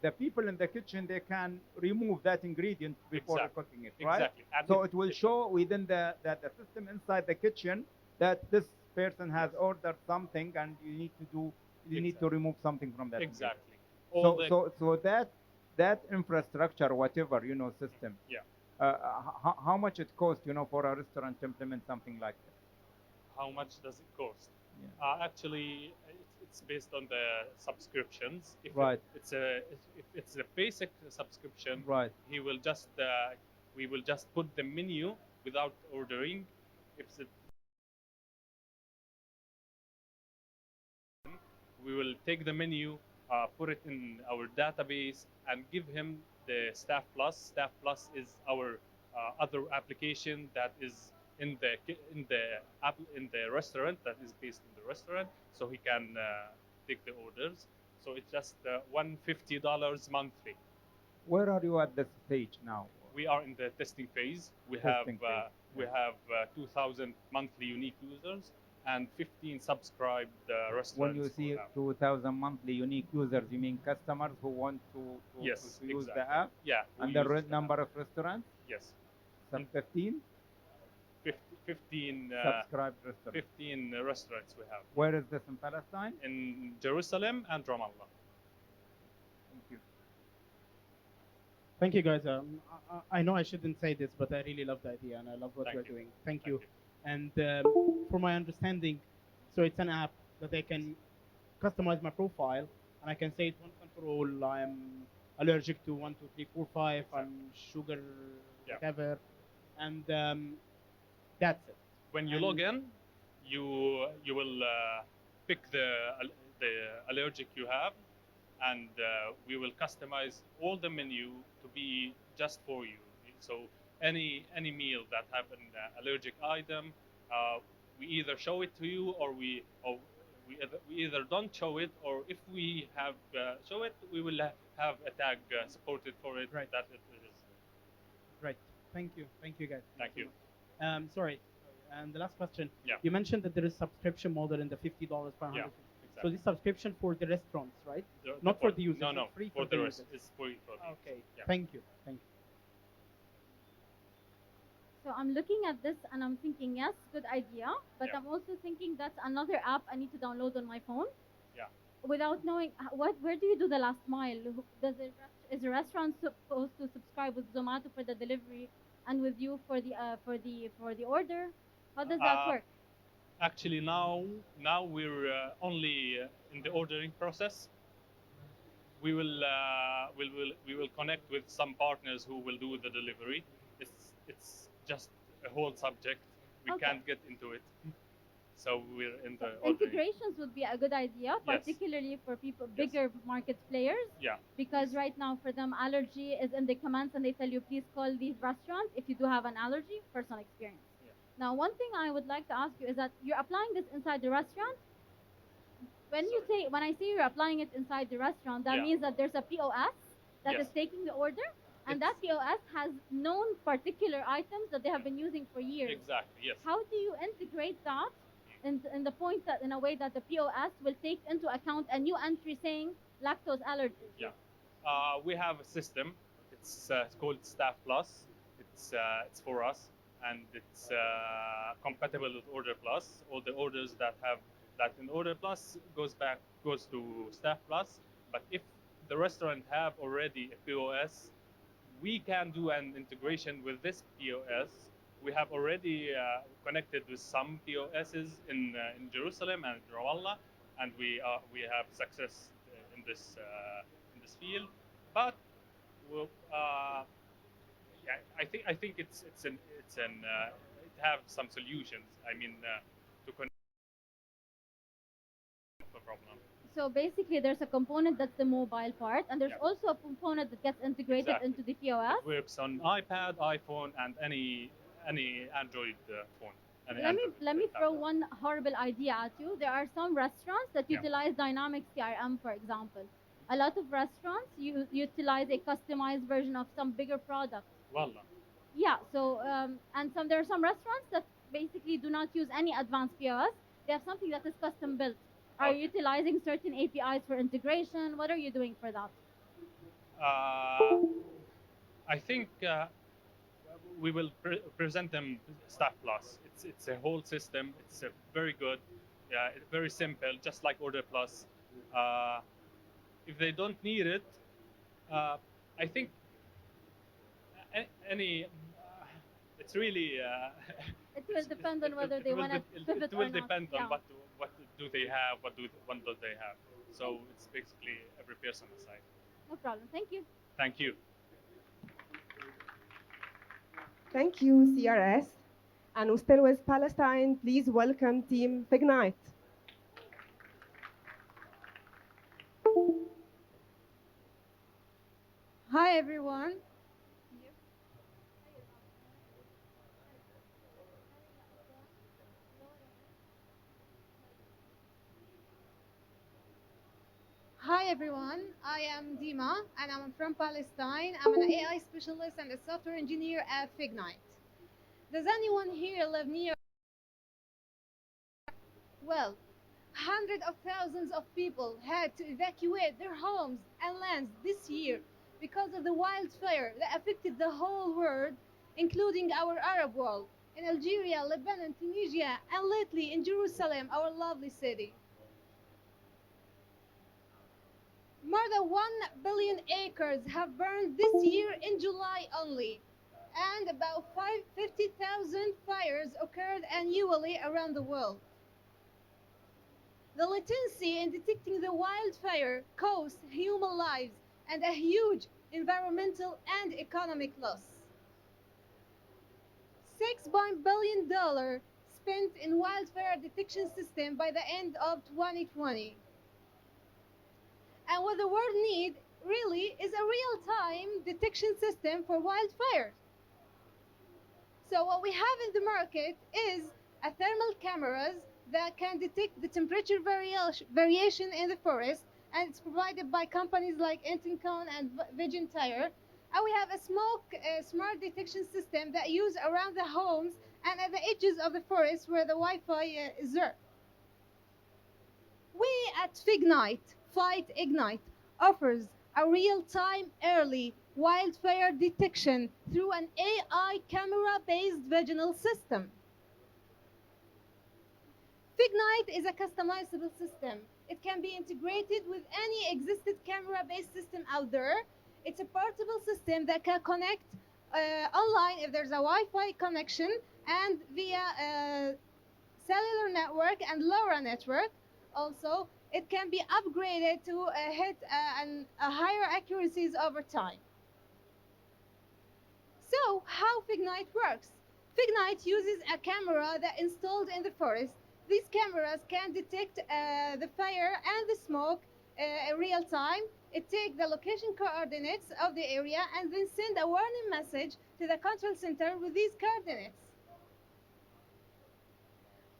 the people in the kitchen, they can remove that ingredient before Exactly. cooking it, right? Exactly. And So it will show within the system inside the kitchen that this person has ordered something, and you need to remove something from that. Exactly. So that infrastructure, whatever system. Yeah. How much it costs, for a restaurant to implement something like this? How much does it cost? Yeah. Actually, it's based on the subscriptions. If Right. If it's a basic subscription, Right. we will just put the menu without ordering. If we will take the menu, put it in our database, and give him the Staff Plus. Staff Plus is our other application that is in the restaurant, that is based in the restaurant, so he can take the orders. So it's just $150 monthly. Where are you at this stage now? We are in the testing phase. We Testing have 2,000 monthly unique users and 15 subscribed restaurants. When you see 2,000 monthly unique users, you mean customers who want to Yes, use exactly. the app? Yeah. And the number of restaurants? Yes. Some 15? 15 subscribed restaurants. 15 restaurants we have. Where is this, in Palestine? In Jerusalem and Ramallah. Thank you. Thank you, guys. I know I shouldn't say this, but I really love the idea and I love what we're doing. Thank you. And for my understanding, so it's an app that I can customize my profile, and I can say it one control. I'm allergic to 1, 2, 3, 4, 5. I'm sugar, whatever, and that's it. When you log in, you will pick the allergic you have, and we will customize all the menu to be just for you. So any meal that have an allergic item, we either show it to you, or we either don't show it, or if we have show it, we will have a tag supported for it. Right. That it is. Right. Thank you, guys. Thank you. Sorry. And the last question. Yeah. You mentioned that there is subscription model in the $50 per 100. Yeah, So this subscription for the restaurants, right? The- Not the- for the users. No, it's no. free For for the the rest, users. it's free for the Okay. users. Yeah. Thank you. Thank you. So I'm looking at this and I'm thinking, yes, good idea. But Yeah. I'm also thinking that's another app I need to download on my phone. Yeah. Without knowing where do you do the last mile? Is the restaurant supposed to subscribe with Zomato for the delivery and with you for the order? How does that work? Actually, now we're only in the ordering process. We will connect with some partners who will do the delivery. It's just a whole subject. We Okay. can't get into it. So we're in the ordering. Integrations would be a good idea, particularly for people, bigger market players. Yeah. Because right now for them, allergy is in the commands and they tell you, please call these restaurants if you do have an allergy, personal experience. Yeah. Now, one thing I would like to ask you is that you're applying this inside the restaurant. When I say you're applying it inside the restaurant, that Yeah. means that there's a POS that is Yes. taking the order, and that POS has known particular items that they have been using for years. Exactly. Yes. How do you integrate that in the point that in a way that the POS will take into account a new entry saying lactose allergy? Yeah. We have a system. It's called Staff Plus. It's for us, and it's compatible with Order Plus. All the orders that that in Order Plus goes to Staff Plus. But if the restaurant have already a POS, we can do an integration with this POS. We have already connected with some POSs in Jerusalem and Ramallah, and we have success in this field. But yeah, I think it have some solutions. I mean, to connect the problem. So basically, there's a component that's the mobile part, and there's also a component that gets integrated Exactly. into the POS. It works on iPad, iPhone, and any Android phone. Let me throw one horrible idea at you. There are some restaurants that utilize dynamic CRM, for example. A lot of restaurants utilize a customized version of some bigger product. Wallah. Yeah. So and there are some restaurants that basically do not use any advanced POS. They have something that is custom built. Are you utilizing certain APIs for integration? What are you doing for that? I think we will present them Staff Plus. It's a whole system. It's a very good, very simple, just like Order Plus. If they don't need it, I think any. It's really. It will depend on whether they want to pivot It will or not. depend on Yeah. what do they have, what do they have. So it's basically every person aside. No problem. Thank you. Thank you. Thank you, CRS. And we're still with Palestine. Please welcome Team Fignite. Hi, everyone. Hi, everyone. I am Dima, and I'm from Palestine. I'm an AI specialist and a software engineer at Fignite. Does anyone here live near? Well, hundreds of thousands of people had to evacuate their homes and lands this year because of the wildfire that affected the whole world, including our Arab world, in Algeria, Lebanon, Tunisia, and lately in Jerusalem, our lovely city. More than 1 billion acres have burned this year in July only, and about 50,000 fires occurred annually around the world. The latency in detecting the wildfire cost human lives and a huge environmental and economic loss. $6 billion spent in wildfire detection system by the end of 2020. And what the world needs really is a real-time detection system for wildfires. So what we have in the market is a thermal cameras that can detect the temperature variation in the forest, and it's provided by companies like Intincon and Vision Tire. And we have a smart detection system that used around the homes and at the edges of the forest where the Wi-Fi is there. We at Fignite, Fight Ignite, offers a real-time early wildfire detection through an AI camera-based viginal system. Fignite is a customizable system. It can be integrated with any existing camera-based system out there. It's a portable system that can connect online if there's a Wi-Fi connection and via a cellular network and LoRa network. Also, it can be upgraded to hit higher accuracies over time. So, how Fignite works? Fignite uses a camera that installed in the forest. These cameras can detect the fire and the smoke in real time. It takes the location coordinates of the area and then send a warning message to the control center with these coordinates.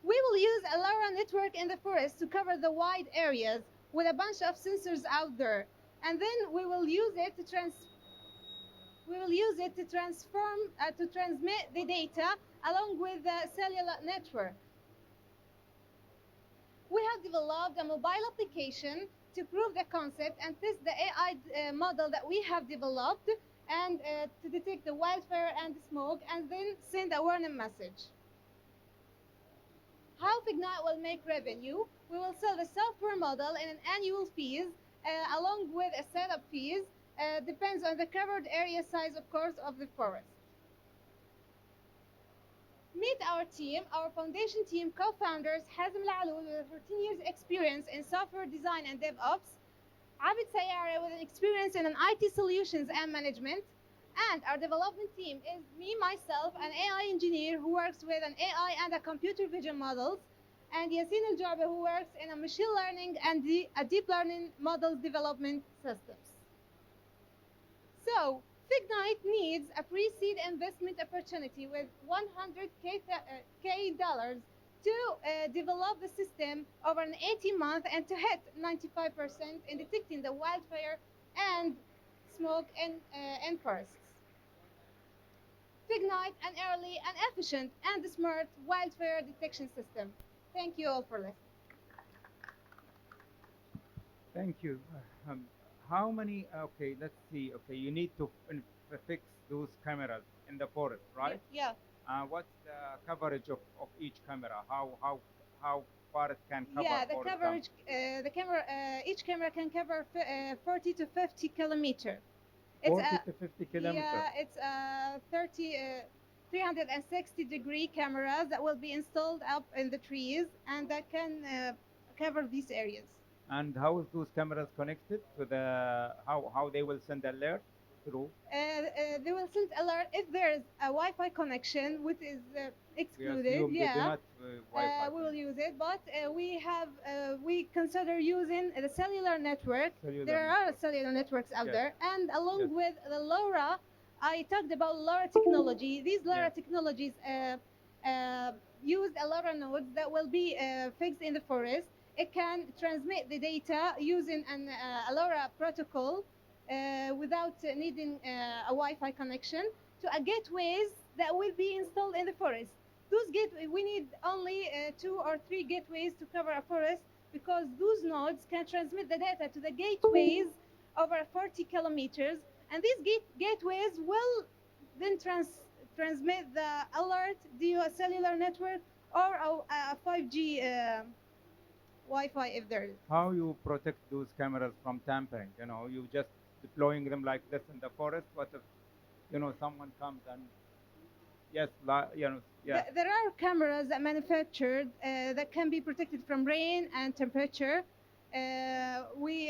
We will use a LoRa network in the forest to cover the wide areas with a bunch of sensors out there, and then we will use it to transmit the data along with the cellular network. We have developed a mobile application to prove the concept and test the AI model that we have developed and to detect the wildfire and the smoke and then send a warning message. How Fignite will make revenue? We will sell the software model in an annual fees along with a setup fees. Depends on the covered area size, of course, of the forest. Meet our team, our foundation team co-founders Hazem Laloul with 14 years experience in software design and DevOps, Abid Sayare with an experience in an IT solutions and management, and our development team is me, myself, an AI engineer who works with an AI and a computer vision models, and Yasin Al-Jaber who works in a machine learning and a deep learning models development systems. So, Fignite needs a pre-seed investment opportunity with $100K to develop the system over an 18-month and to hit 95% in detecting the wildfire and smoke in forests. Fignite an early and efficient and smart wildfire detection system. Thank you all for listening. Thank you. How many? Okay, let's see. Okay, you need to fix those cameras in the forest, right? Yeah. What's the coverage of each camera? How far it can cover? Yeah, the coverage. The camera. Each camera can cover 40 to 50 kilometers. 40 to 50 kilometers. Yeah, it's 360-degree cameras that will be installed up in the trees and that can cover these areas. And how is those cameras connected to the how they will send alert through? They will send alert if there is a Wi-Fi connection, which is excluded. They do Yeah, not, Wi-Fi. we will use it, but we consider using the cellular network. There are cellular networks out there, and along with the LoRa, I talked about LoRa technology. These LoRa technologies use a LoRa nodes that will be fixed in the forest. It can transmit the data using a LoRa protocol without needing a Wi-Fi connection to a gateways that will be installed in the forest. Those gateways, we need only 2 or 3 gateways to cover a forest because those nodes can transmit the data to the gateways over 40 kilometers, and these gateways will then transmit the alert via a cellular network or a 5G Wi-Fi if there is. How you protect those cameras from tampering? You know, you just deploying them like this in the forest. What if, you know, someone comes and There are cameras that manufactured that can be protected from rain and temperature. We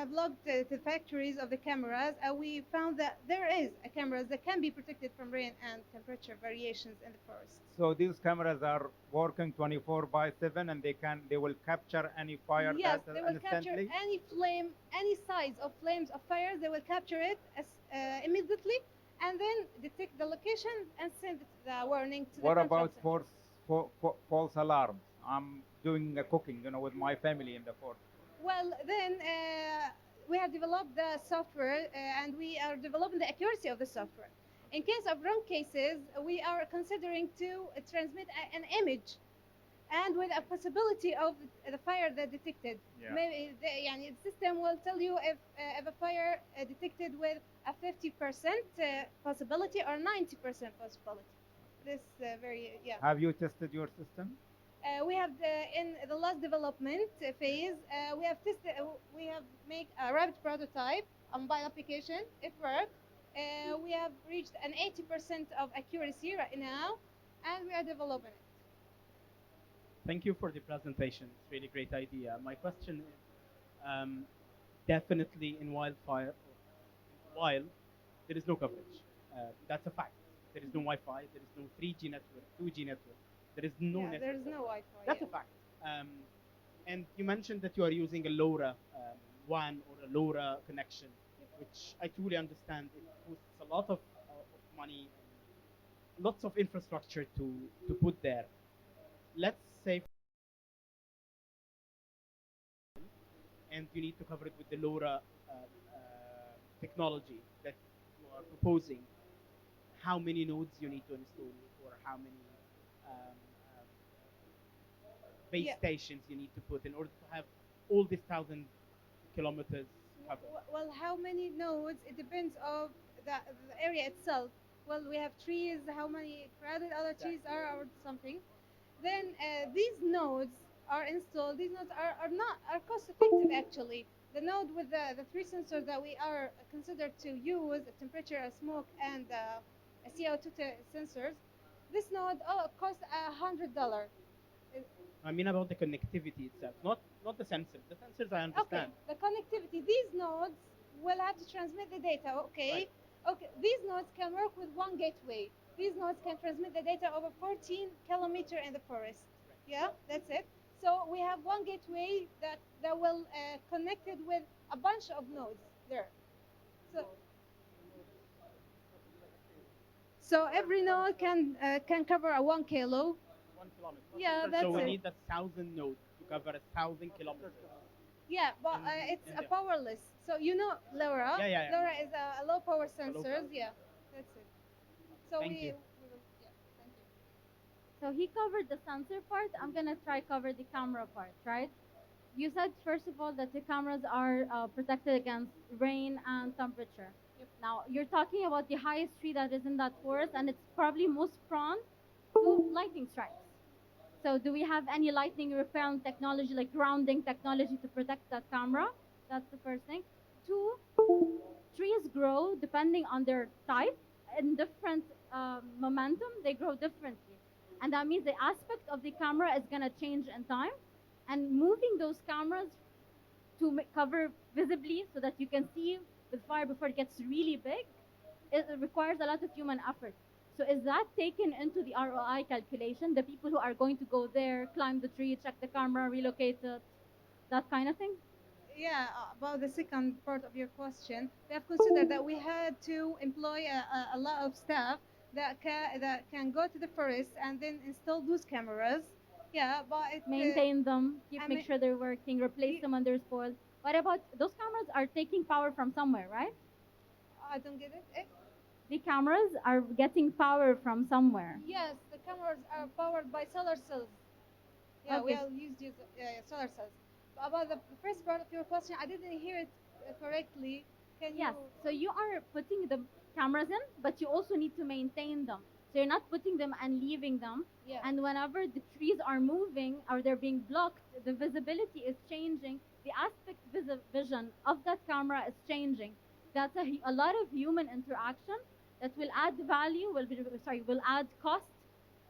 have logged the factories of the cameras, and we found that there is a cameras that can be protected from rain and temperature variations in the forest. So these cameras are working 24/7, and they will capture any fire. Yes, they will instantly? capture any flame, any size of flames of fires. They will capture it immediately, and then detect the location and send the warning to the What control about center. false alarms? I'm doing cooking, you know, with my family in the forest. Well, then we have developed the software and we are developing the accuracy of the software. In case of wrong cases, we are considering to transmit an image and with a possibility of the fire that detected. Yeah. Maybe the system will tell you if a fire detected with a 50% possibility or 90% possibility. This Have you tested your system? We have in the last development phase, we have tested. We have made a rapid prototype on mobile application. It worked. We have reached an 80% of accuracy right now, and we are developing it. Thank you for the presentation. It's really great idea. My question is, definitely in wildfire, while there is no coverage. That's a fact. There is no Wi-Fi. There is no 3G network, 2G network. There is no network. There is no Wi-Fi. That's a fact. And you mentioned that you are using a LoRa WAN or a LoRa connection, which I truly understand. It costs a lot of money, lots of infrastructure to put there. Let's say, and you need to cover it with the LoRa technology that you are proposing. How many nodes you need to install, or how many base stations you need to put in order to have all these 1,000 kilometers covered? Well, how many nodes? It depends on the area itself. Well, we have trees. How many crowded other trees are or something? then these nodes are installed. These nodes are cost effective actually. The node with the three sensors that we are considered to use, temperature, smoke, and CO2 sensors, this node costs $100. I mean about the connectivity itself, not the sensors. The sensors I Okay, understand. the connectivity. These nodes will have to transmit the data. Okay, Right. okay. These nodes can work with one gateway. These nodes can transmit the data over 14 kilometer in the forest. Yeah, that's it. So we have one gateway that will connect it with a bunch of nodes there. So so every node can cover a 1 kilo. 1 kilometer. Yeah, that's So we it. need 1,000 nodes to cover 1,000 kilometers. Yeah, but it's a powerless. So you know Laura. Yeah, yeah, yeah. Laura is a low power sensors. power. Yeah, that's it. So Thank we you. will, yeah, thank you. So he covered the sensor part. I'm gonna try cover the camera part, right? You said first of all that the cameras are protected against rain and temperature. Yep. Now you're talking about the highest tree that is in that forest, and it's probably most prone to lightning strikes. So do we have any lightning repellent technology, like grounding technology, to protect that camera? That's the first thing. Two, trees grow depending on their type in different momentum. They grow differently, and that means the aspect of the camera is gonna change in time. And moving those cameras to cover visibly so that you can see the fire before it gets really big, it requires a lot of human effort. So is that taken into the ROI calculation? The people who are going to go there, climb the tree, check the camera, relocate it, that kind of thing? Yeah, about the second part of your question, we have considered that we had to employ a lot of staff that can go to the forest and then install those cameras. Yeah, but Maintain them, make sure they're working, replace them when they're spoiled. What about those cameras are taking power from somewhere, right? I don't get it. The cameras are getting power from somewhere. Yes, the cameras are powered by solar cells. Yeah, we Okay. all use these solar cells. About the first part of your question, I didn't hear it correctly. Can Yes. you? So you are putting the cameras in, but you also need to maintain them. So you're not putting them and leaving them. Yeah. And whenever the trees are moving or they're being blocked, the visibility is changing. The aspect vision of that camera is changing. That's a lot of human interaction that will add value. Will add cost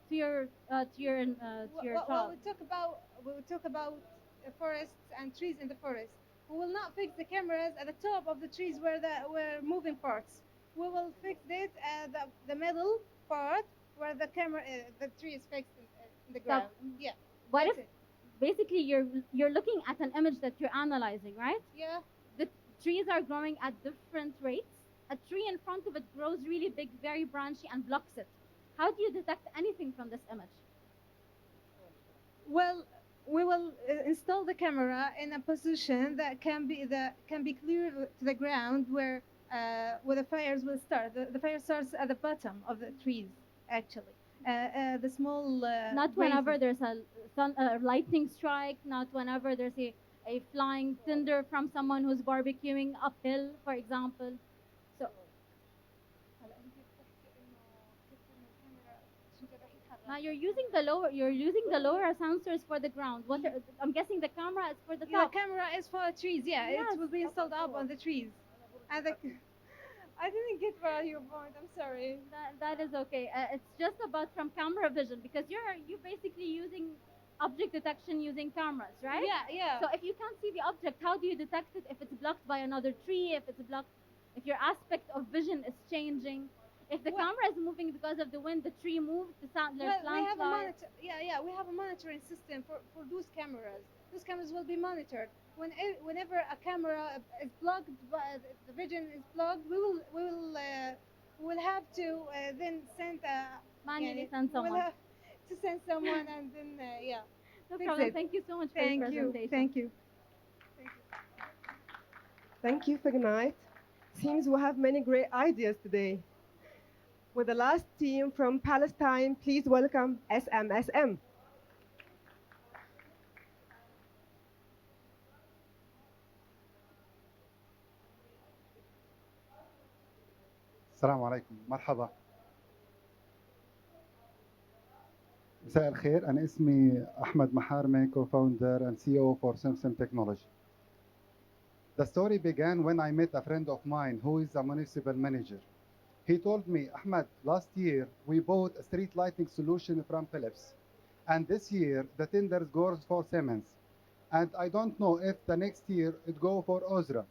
to your Well, job. we talk about forests and trees in the forest. We will not fix the cameras at the top of the trees where moving parts. We will fix it at the middle part where the tree is fixed in the ground. Yeah. What that's if it. basically you're looking at an image that you're analyzing, right? Yeah. The trees are growing at different rates. A tree in front of it grows really big, very branchy, and blocks it. How do you detect anything from this image? Well, we will install the camera in a position that can be clear to the ground where the fires will start. The fire starts at the bottom of the trees, actually. The small Not whenever raisins. there's a lightning strike, not whenever there's a flying tinder from someone who's barbecuing uphill, for example. So now you're using the lower sensors for the ground. I'm guessing the camera is for the Yeah, top. the camera is for trees. Yeah, Yes. it will be installed up on the trees. And I didn't get your point. I'm sorry. That is okay. It's just about from camera vision because you're basically using object detection using cameras, right? Yeah, yeah. So if you can't see the object, how do you detect it if it's blocked by another tree? If your aspect of vision is changing, if the camera is moving because of the wind, the tree moves, there's Well, we have a landslide. monitor. Yeah. We have a monitoring system for those cameras. Those cameras will be monitored. Whenever a camera is blocked, the vision is blocked, we will have to then send Manually send We'll someone. have to send someone and then yeah. No Fix problem. it. Thank you so much for Thank your you. presentation. Thank you. Thank you, Fagnite. Seems we have many great ideas today. With the last team from Palestine, please welcome SMSM. السلام عليكم مرحبا. مساء الخير، أنا اسمي أحمد محارمة, co-founder and CEO for SimSim Technology. The story began when I met a friend of mine who is a municipal manager. He told me, Ahmed, last year we bought a street lighting solution from Philips, and this year the tenders goes for Siemens, and I don't know if the next year it go for Ozra,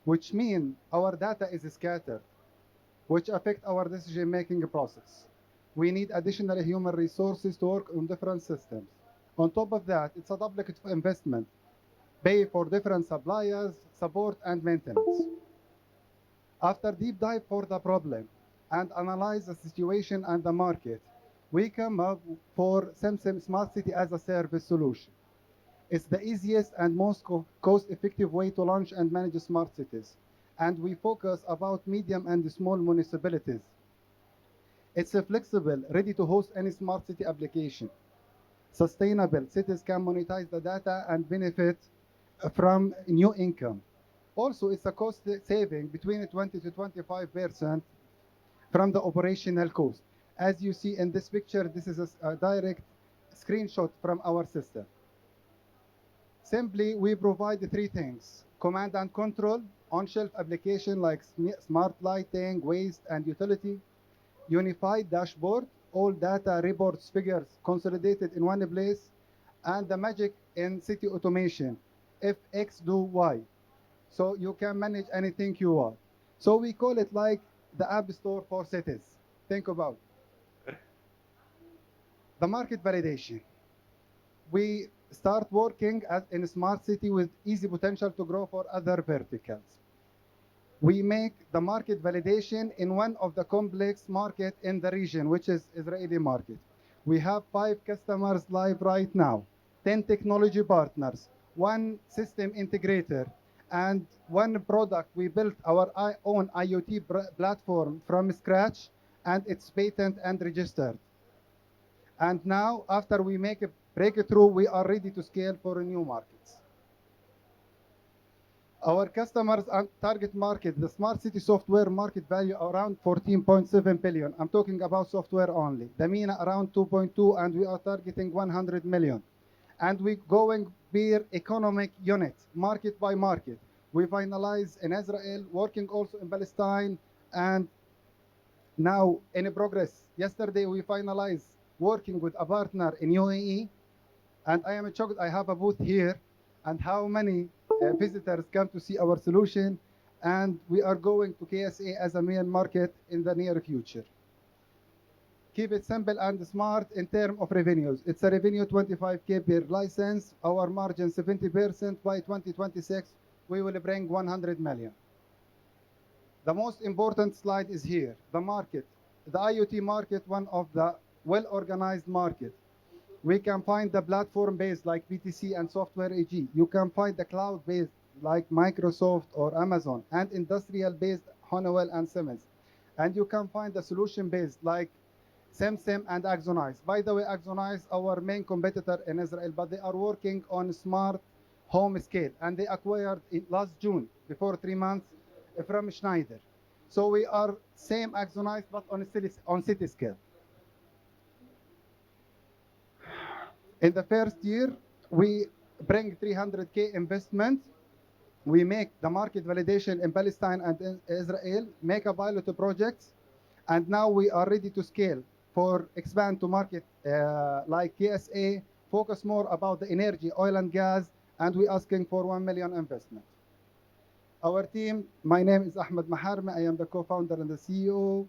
which means our data is scattered, which affect our decision-making process. We need additional human resources to work on different systems. On top of that, it's a duplicate investment, pay for different suppliers, support, and maintenance. After deep dive for the problem and analyze the situation and the market, we come up for SimSim Smart City as a service solution. It's the easiest and most cost-effective way to launch and manage smart cities, and we focus about medium and small municipalities. It's flexible, ready to host any smart city application. Sustainable, cities can monetize the data and benefit from new income. Also, it's a cost saving between 20 to 25% from the operational cost. As you see in this picture, this is a direct screenshot from our system. Simply, we provide three things: command and control, on-shelf application like smart lighting, waste, and utility, unified dashboard, all data, reports, figures consolidated in one place, and the magic in city automation, if X do Y. So you can manage anything you want. So we call it like the App Store for cities. Think about the market validation. We start working in a smart city with easy potential to grow for other verticals. We make the market validation in one of the complex market in the region, which is Israeli market. We have 5 customers live right now, 10 technology partners, 1 system integrator, and 1 product. We built our own IoT platform from scratch, and it's patent and registered. And now, after we make a breakthrough, we are ready to scale for new markets. Our customers and target market, the smart city software market value around 14.7 billion. I'm talking about software only. The MENA around 2.2, and we are targeting 100 million. And we going per economic unit, market by market. We finalize in Israel, working also in Palestine, and now in progress. Yesterday we finalized working with a partner in UAE, and I am shocked I have a booth here, and how many visitors come to see our solution, and we are going to KSA as a main market in the near future. Keep it simple and smart in terms of revenues. It's a revenue 25K per license, our margin 70%. By 2026, we will bring 100 million. The most important slide is here, the market. The IoT market, one of the well-organized market. We can find the platform-based like BTC and Software AG. You can find the cloud-based like Microsoft or Amazon, and industrial-based Honeywell and Siemens. And you can find the solution-based like SimSim and Axonize. By the way, Axonize our main competitor in Israel, but they are working on smart home scale, and they acquired in last June, before 3 months, from Schneider. So we are same Axonize, but on city scale. In the first year, we bring 300K investment. We make the market validation in Palestine and in Israel, make a pilot project, and now we are ready to scale for expand to market like KSA, focus more about the energy, oil and gas, and we asking for 1 million investment. Our team, my name is Ahmed Maharme. I am the co-founder and the CEO.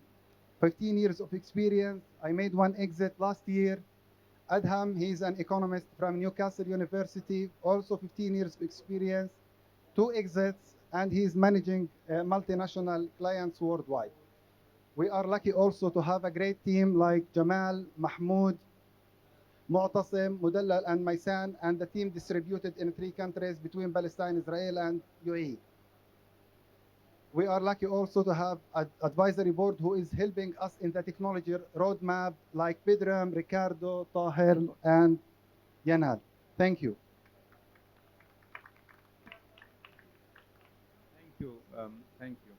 15 years of experience. I made 1 exit last year. Adham, he's an economist from Newcastle University, also 15 years of experience, 2 exits, and he's managing multinational clients worldwide. We are lucky also to have a great team like Jamal, Mahmoud, Mu'tasim, Mudallal, and Maysan, and the team distributed in 3 countries between Palestine, Israel, and UAE. We are lucky also to have an advisory board who is helping us in the technology roadmap like Bidram, Ricardo, Tahir, and Yanal. Thank you. Thank you.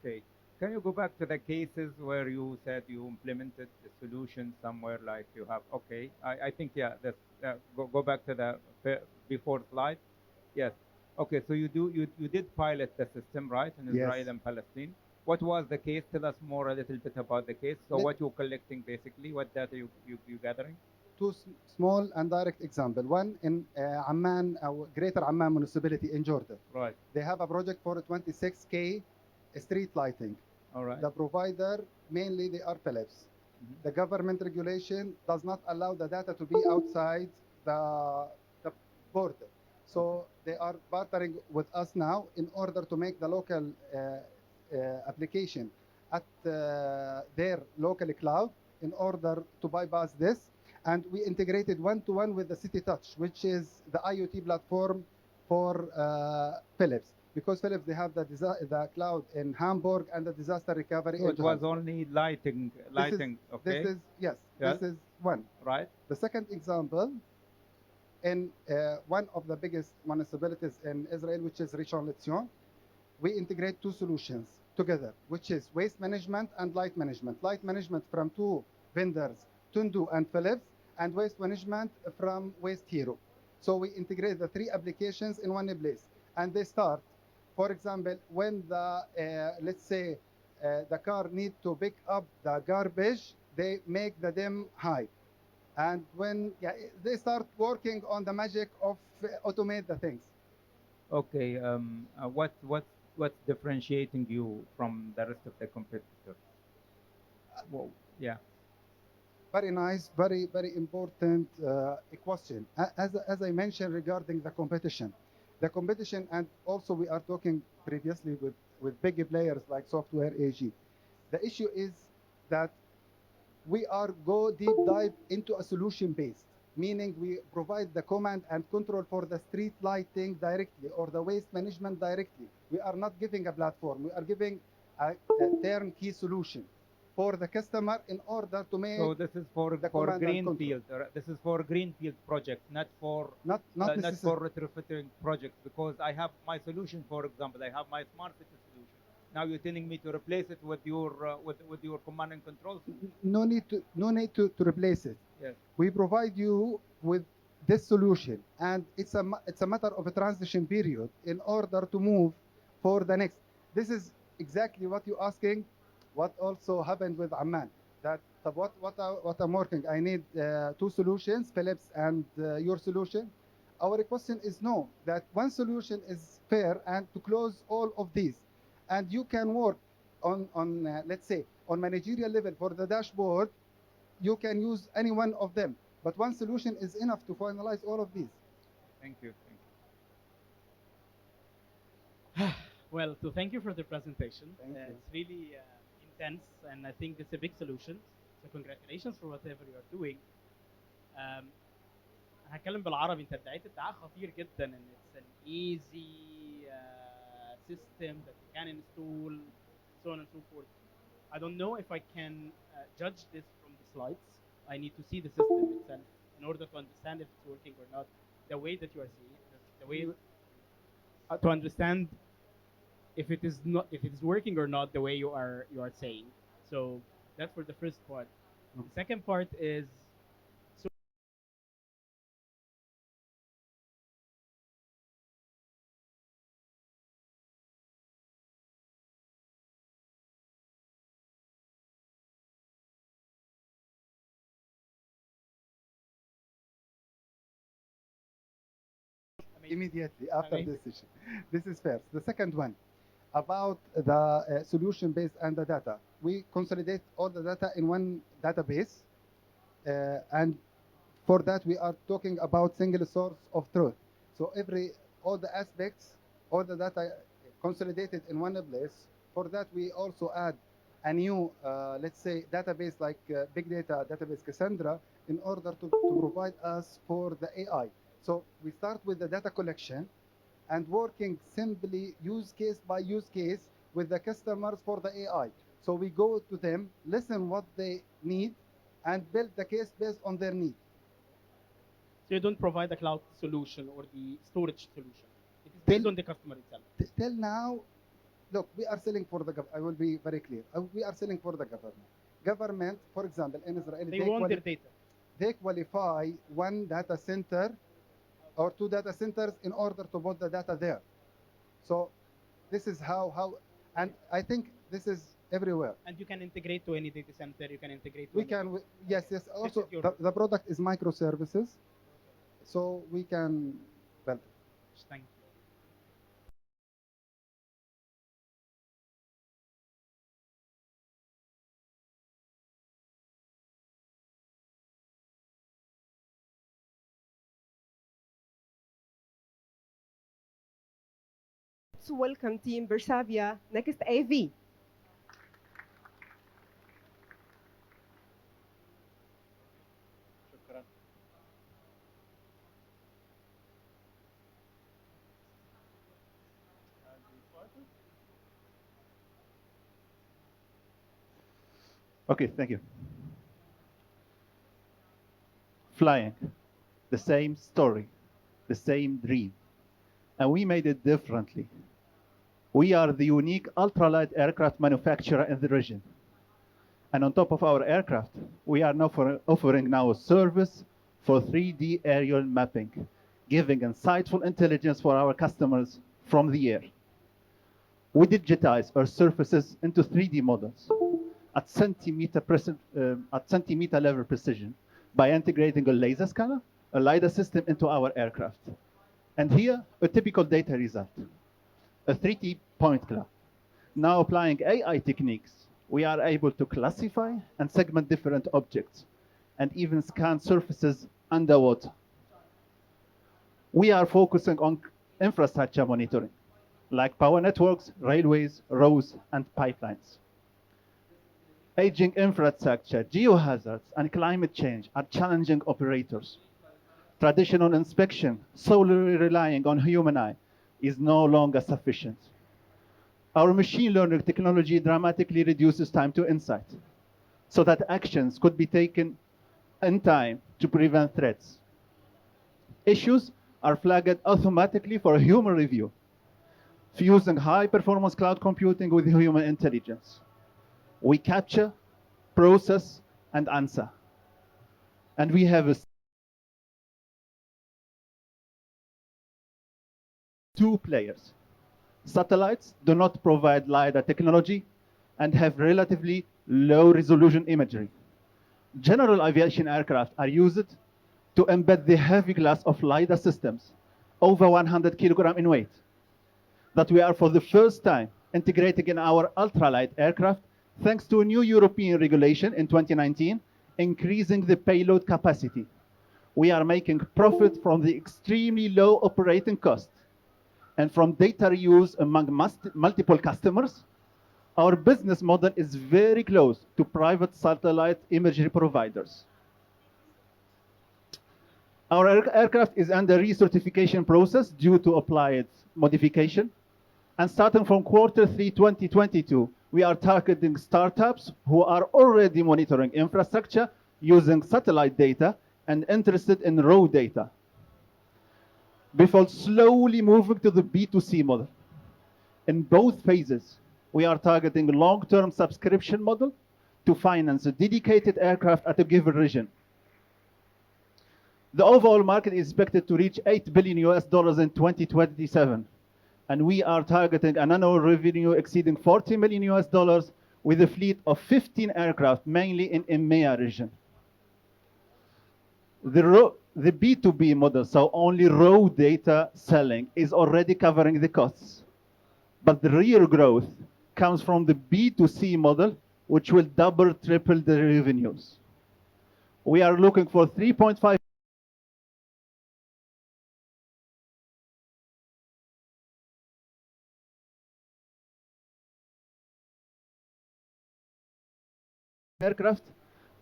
Okay. Can you go back to the cases where you said you implemented the solution somewhere, like you have? Okay, I think yeah. That's go back to the before slide. Yes. Okay, so you did pilot the system, right, in Yes. Israel and Palestine. What was the case? Tell us more a little bit about the case. So what you're collecting basically, what data you gathering? Two small and direct example. One in Amman, Greater Amman municipality in Jordan. Right. They have a project for 26K street lighting. All right. The provider, mainly they are Philips. The government regulation does not allow the data to be outside the border. So they are partnering with us now in order to make the local application at their local cloud in order to bypass this. And we integrated one-to-one with the City Touch, which is the IoT platform for Philips. Because Philips, they have the cloud in Hamburg and the disaster recovery. So it was only lighting. Okay. This is yes. Yes. This is one. Right. The second example, in one of the biggest municipalities in Israel, which is Rishon LeZion, we integrate two solutions together, which is waste management and light management. Light management from two vendors, Tundu and Philips, and waste management from Waste Hero. So we integrate the three applications in one place, and they start. For example, when the let's say the car need to pick up the garbage, they make the dim high, and when they start working on the magic of automate the things. Okay. What's differentiating you from the rest of the competitors? Well, yeah. Very nice, very important question. As I mentioned regarding the competition, and also we are talking previously with big players like Software AG. The issue is that we are go deep dive into a solution based, meaning we provide the command and control for the street lighting directly or the waste management directly. We are not giving a platform. We are giving a turnkey solution for the customer in order to make. So this is for greenfield. This is for greenfield project, not for not for retrofitting projects. Because I have my solution, for example, I have my smart city solution. Now you're telling me to replace it with your with your command and control solution. No need to replace it. Yes. We provide you with this solution, and it's a matter of a transition period in order to move for the next. This is exactly what you're asking. What also happened with Amman, that what I'm working, I need two solutions, Philips and your solution. Our question is no, that one solution is fair and to close all of these, and you can work on let's say on managerial level for the dashboard. You can use any one of them, but one solution is enough to finalize all of these. Thank you. Well, so thank you for the presentation. Thank you. It's really intense, and I think it's a big solution. So congratulations for whatever you are doing. هتكلم بالعربي. انت ادعيت ادعاء خطير جدا ان it's an easy system that you can install, so on and so forth. I don't know if I can judge this from the slides. I need to see the system itself in order to understand if it's working or not. The way that you are seeing it, the way to understand if it is working or not, the way you are saying. So that's for the first part. The second part is, so immediately after this session. This is first. The second one, about the solution based and the data. We consolidate all the data in one database, and for that we are talking about single source of truth. So all the aspects, all the data consolidated in one place. For that we also add a new, let's say, database like big data database Cassandra in order to provide us for the AI. So we start with the data collection and working simply use case by use case with the customers for the AI. So we go to them, listen what they need, and build the case based on their need. So you don't provide the cloud solution or the storage solution. It is based on the customer itself. Till now, look, we are selling for the I will be very clear. We are selling for the government. Government, for example, in Israel, They want their data. they qualify one data center or two data centers in order to put the data there. So this is how, and I think this is everywhere. And you can integrate to any data center. You can integrate. To We any- can, yes. Also, your- the product is microservices, so we can build. Thank you. Let's welcome Team Bersavia, next AV. Okay, thank you. Flying, the same story, the same dream, and we made it differently. We are the unique ultralight aircraft manufacturer in the region. And on top of our aircraft, we are now offering now a service for 3D aerial mapping, giving insightful intelligence for our customers from the air. We digitize our surfaces into 3D models at centimeter level precision by integrating a laser scanner, a LiDAR system into our aircraft. And here, a typical data result, a 3D point cloud. Now applying AI techniques, we are able to classify and segment different objects and even scan surfaces underwater. We are focusing on infrastructure monitoring, like power networks, railways, roads, and pipelines. Aging infrastructure, geohazards, and climate change are challenging operators. Traditional inspection, solely relying on human eye, is no longer sufficient. Our machine learning technology dramatically reduces time to insight, so that actions could be taken in time to prevent threats. Issues are flagged automatically for human review, fusing high-performance cloud computing with human intelligence. We capture, process, and answer. And we have two players. Satellites do not provide LiDAR technology and have relatively low resolution imagery. General aviation aircraft are used to embed the heavy glass of LiDAR systems over 100 kilograms in weight that we are for the first time integrating in our ultralight aircraft thanks to a new European regulation in 2019, increasing the payload capacity. We are making profit from the extremely low operating cost and from data reuse among multiple customers. Our business model is very close to private satellite imagery providers. Our aircraft is under recertification process due to applied modification. And starting from Q3 2022, we are targeting startups who are already monitoring infrastructure using satellite data and interested in raw data, before slowly moving to the B2C model. In both phases, we are targeting a long-term subscription model to finance a dedicated aircraft at a given region. The overall market is expected to reach $8 billion in 2027. And we are targeting an annual revenue exceeding $40 million with a fleet of 15 aircraft, mainly in EMEA region. The B2B model, so only raw data selling, is already covering the costs. But the real growth comes from the B2C model, which will double, triple the revenues. We are looking for 3.5 aircraft.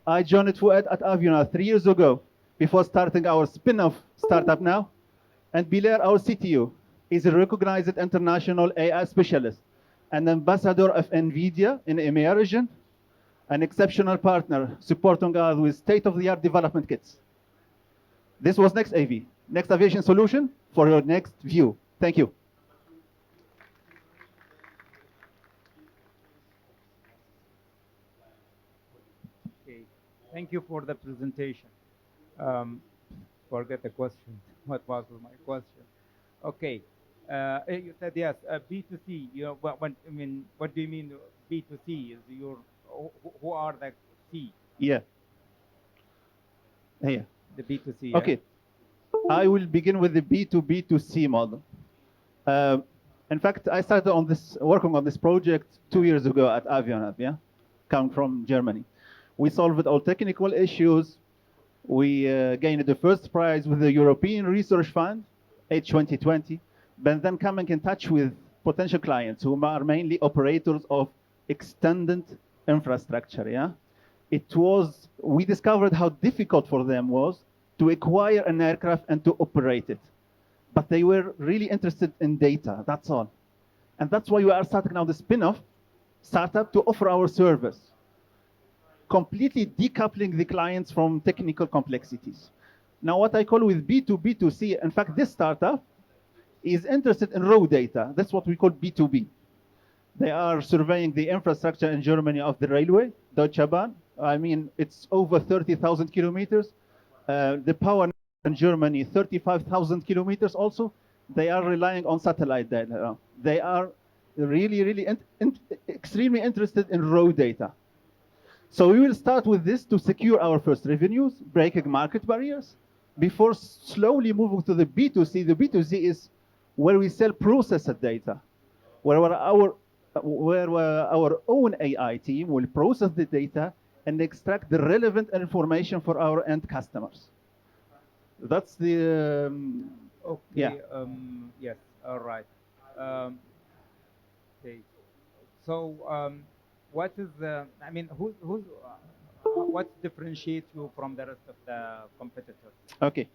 I joined Fuad at Aviona 3 years ago before starting our spin-off startup now. And Bilair, our CTO, is a recognized international AI specialist, an ambassador of NVIDIA in the EMEA region, an exceptional partner supporting us with state-of-the-art development kits. This was Next AV, Next Aviation Solution for your next view. Thank you. Thank you for the presentation. Um, Forget the question. What was my question? Okay. You said yes. B2C. You know, what I mean. What do you mean B2C? Is your who are the C? Yeah. Here. The B2C. Yeah? Okay. I will begin with the B2B2C model. Uh, in fact, I started on this working on this project 2 years ago at Avionav, yeah, coming from Germany. We solved all technical issues. We gained the first prize with the European Research Fund, H2020, but then coming in touch with potential clients who are mainly operators of extended infrastructure, yeah. We discovered how difficult for them was to acquire an aircraft and to operate it. But they were really interested in data, that's all. And that's why we are starting now the spin-off startup to offer our service, completely decoupling the clients from technical complexities. Now what I call with B2B2C, in fact, this startup is interested in raw data. That's what we call B2B. They are surveying the infrastructure in Germany of the railway, Deutsche Bahn. I mean, it's over 30,000 kilometers. The power in Germany, 35,000 kilometers also. They are relying on satellite data. They are really extremely interested in raw data. So we will start with this to secure our first revenues, breaking market barriers, before slowly moving to the B2C. The B2C is where we sell processed data, where our own AI team will process the data and extract the relevant information for our end customers. That's the okay. Yeah. Yes. All right. Okay. So, what is the? I mean, what differentiates you from the rest of the competitors? Okay.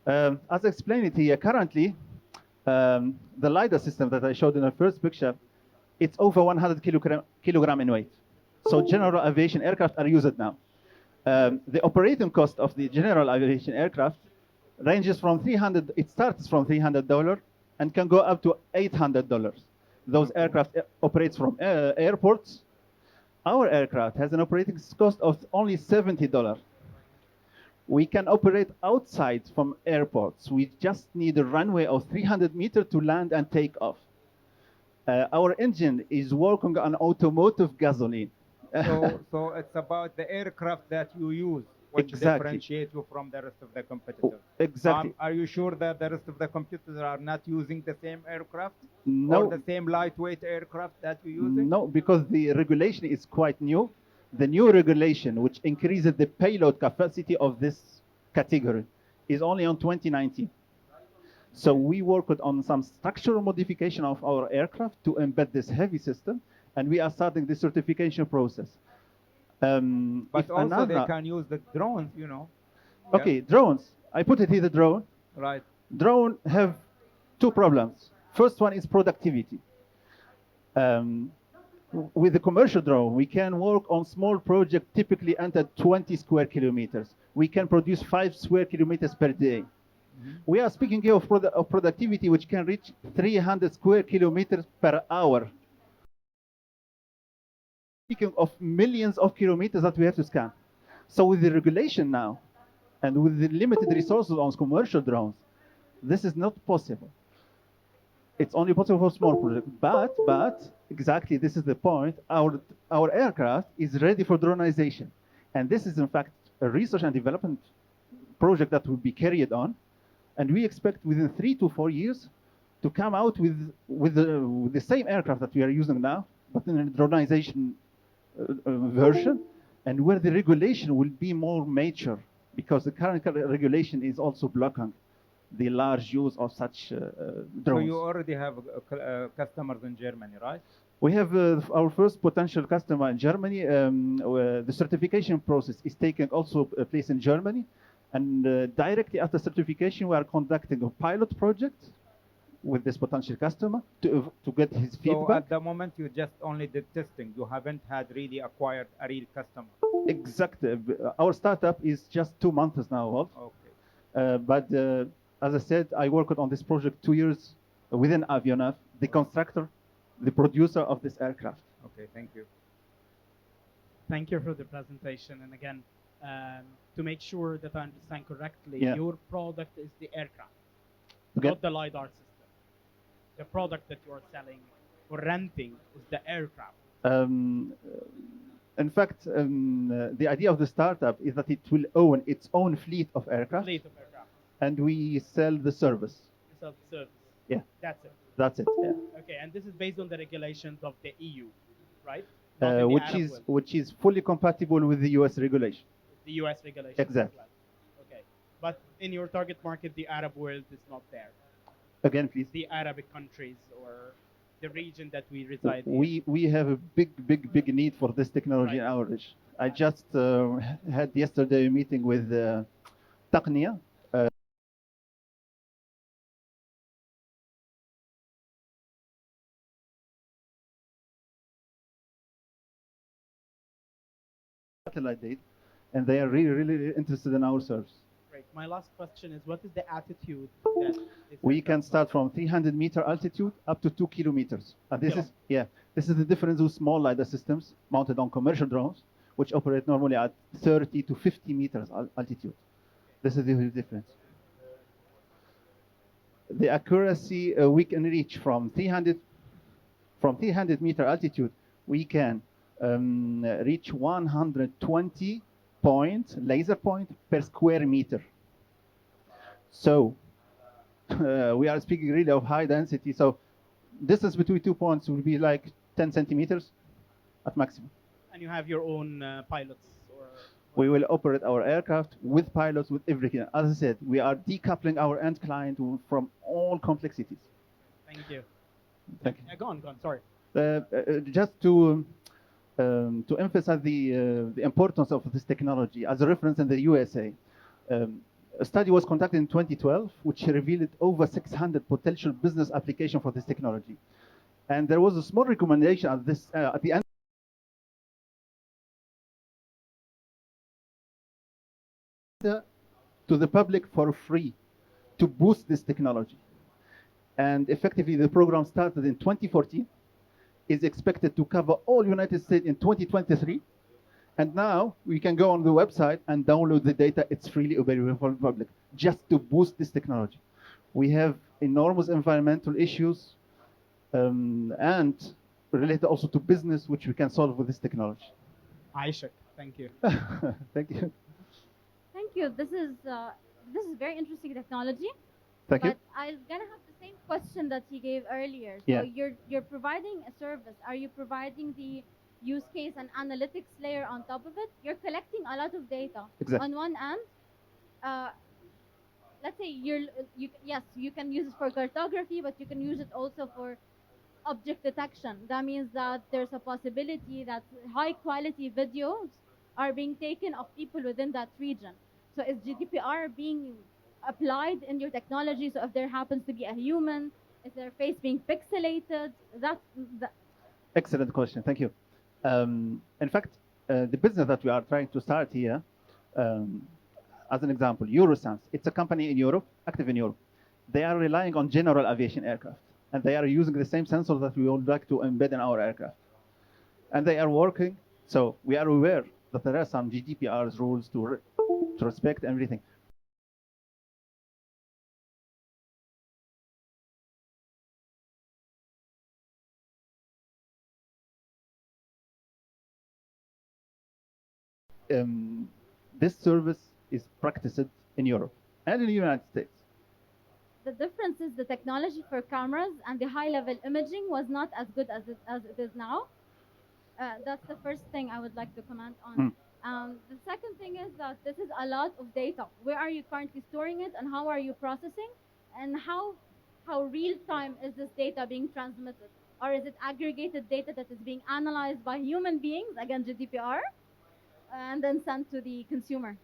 As I explained it here, currently, the LiDAR system that I showed in the first picture, it's over 100 kilogram in weight. So general aviation aircraft are used now. The operating cost of the general aviation aircraft ranges from $300. It starts from $300 and can go up to $800. Those aircraft operates from airports. Our aircraft has an operating cost of only $70. We can operate outside from airports. We just need a runway of 300 meters to land and take off. Our engine is working on automotive gasoline. So it's about the aircraft that you use, which differentiates you from the rest of the competitors. Exactly. Are you sure that the rest of the competitors are not using the same aircraft? No. Or the same lightweight aircraft that you're using? No, because the regulation is quite new. The new regulation, which increases the payload capacity of this category, is only on 2019. So we worked on some structural modification of our aircraft to embed this heavy system, and we are starting the certification process. But also they can use the drones, you know. Okay, drones. I put it here, the drone. Right. Drone have two problems. First one is productivity. With the commercial drone, we can work on small projects typically under 20 square kilometers. We can produce 5 square kilometers per day. We are speaking here of productivity which can reach 300 square kilometers per hour. Speaking of millions of kilometers that we have to scan. So with the regulation now, and with the limited resources on commercial drones, this is not possible. It's only possible for small projects. But exactly this is the point. Our aircraft is ready for dronization, and this is in fact a research and development project that will be carried on, and we expect within 3 to 4 years to come out with the same aircraft that we are using now, but in a dronization version, and where the regulation will be more mature, because the current regulation is also blocking the large use of such drones. So you already have customers in Germany, right? We have our first potential customer in Germany. The certification process is taking also place in Germany, and directly after certification, we are conducting a pilot project with this potential customer to get his feedback. So at the moment, you just only did testing. You haven't had really acquired a real customer. Exactly. Our startup is just 2 months now old. Okay. But as I said, I worked on this project 2 years within Avionav, the constructor, the producer of this aircraft. Okay, thank you. Thank you for the presentation. And again, to make sure that I understand correctly, Yeah. your product is the aircraft, Okay. not the LiDAR system. The product that you are selling or renting is the aircraft. In fact, the idea of the startup is that it will own its own fleet of aircraft, Fleet of aircraft. and we sell the service. You sell the service. Yeah, That's it. that's it. Yeah. Okay, and this is based on the regulations of the EU, right? Not in the Which Arab is world. which is fully compatible with the U.S. regulation. The US regulations. Exactly. As well. Okay, but in your target market, the Arab world is not there. Again, please. The Arabic countries or the region that we reside in. We have a big need for this technology in our region. I just had yesterday a meeting with Taqniya. Satellite data, and they are really interested in our service. Great. My last question is, what is the attitude that is We can start from 300-meter altitude up to 2 kilometers. This is the difference with small LiDAR systems mounted on commercial drones, which operate normally at 30 to 50 meters altitude. This is the difference. The accuracy we can reach from 300-meter altitude, we can reach 120 laser point per square meter. So we are speaking really of high density. So distance between 2 points will be like 10 centimeters at maximum. And you have your own pilots? Or We will operate our aircraft with pilots, with everything. As I said, we are decoupling our end client from all complexities. Thank you. Thank you. Go on, sorry. Just to emphasize the importance of this technology, as a reference in the USA, a study was conducted in 2012, which revealed over 600 potential business applications for this technology. And there was a small recommendation at the end. To the public for free to boost this technology. And effectively, the program started in 2014, is expected to cover all United States in 2023. And now we can go on the website and download the data. It's freely available for the public, just to boost this technology. We have enormous environmental issues and related also to business, which we can solve with this technology. Aishak, thank you. Thank you. Thank you. This is very interesting technology. Thank you. But I'm gonna have the same question that he gave earlier. So Yeah. you're providing a service. Are you providing the use case and analytics layer on top of it? You're collecting a lot of data. Exactly. On one end, let's say yes, you can use it for cartography, but you can use it also for object detection. That means that there's a possibility that high quality videos are being taken of people within that region. So is GDPR being applied in your technology? So if there happens to be a human, is their face being pixelated? That Excellent question. Thank you. In fact, the business that we are trying to start here, as an example, Eurosense, it's a company in Europe, active in Europe. They are relying on general aviation aircraft, and they are using the same sensors that we would like to embed in our aircraft. And they are working, so we are aware that there are some GDPR rules to respect everything. This service is practiced in Europe and in the United States. the difference is the technology for cameras and the high level imaging was not as good as it is now. That's the first thing I would like to comment on. The second thing is that this is a lot of data. Where are you currently storing it, and how are you processing, and how real time is this data being transmitted, or is it aggregated data that is being analyzed by human beings, again GDPR, and then sent to the consumer?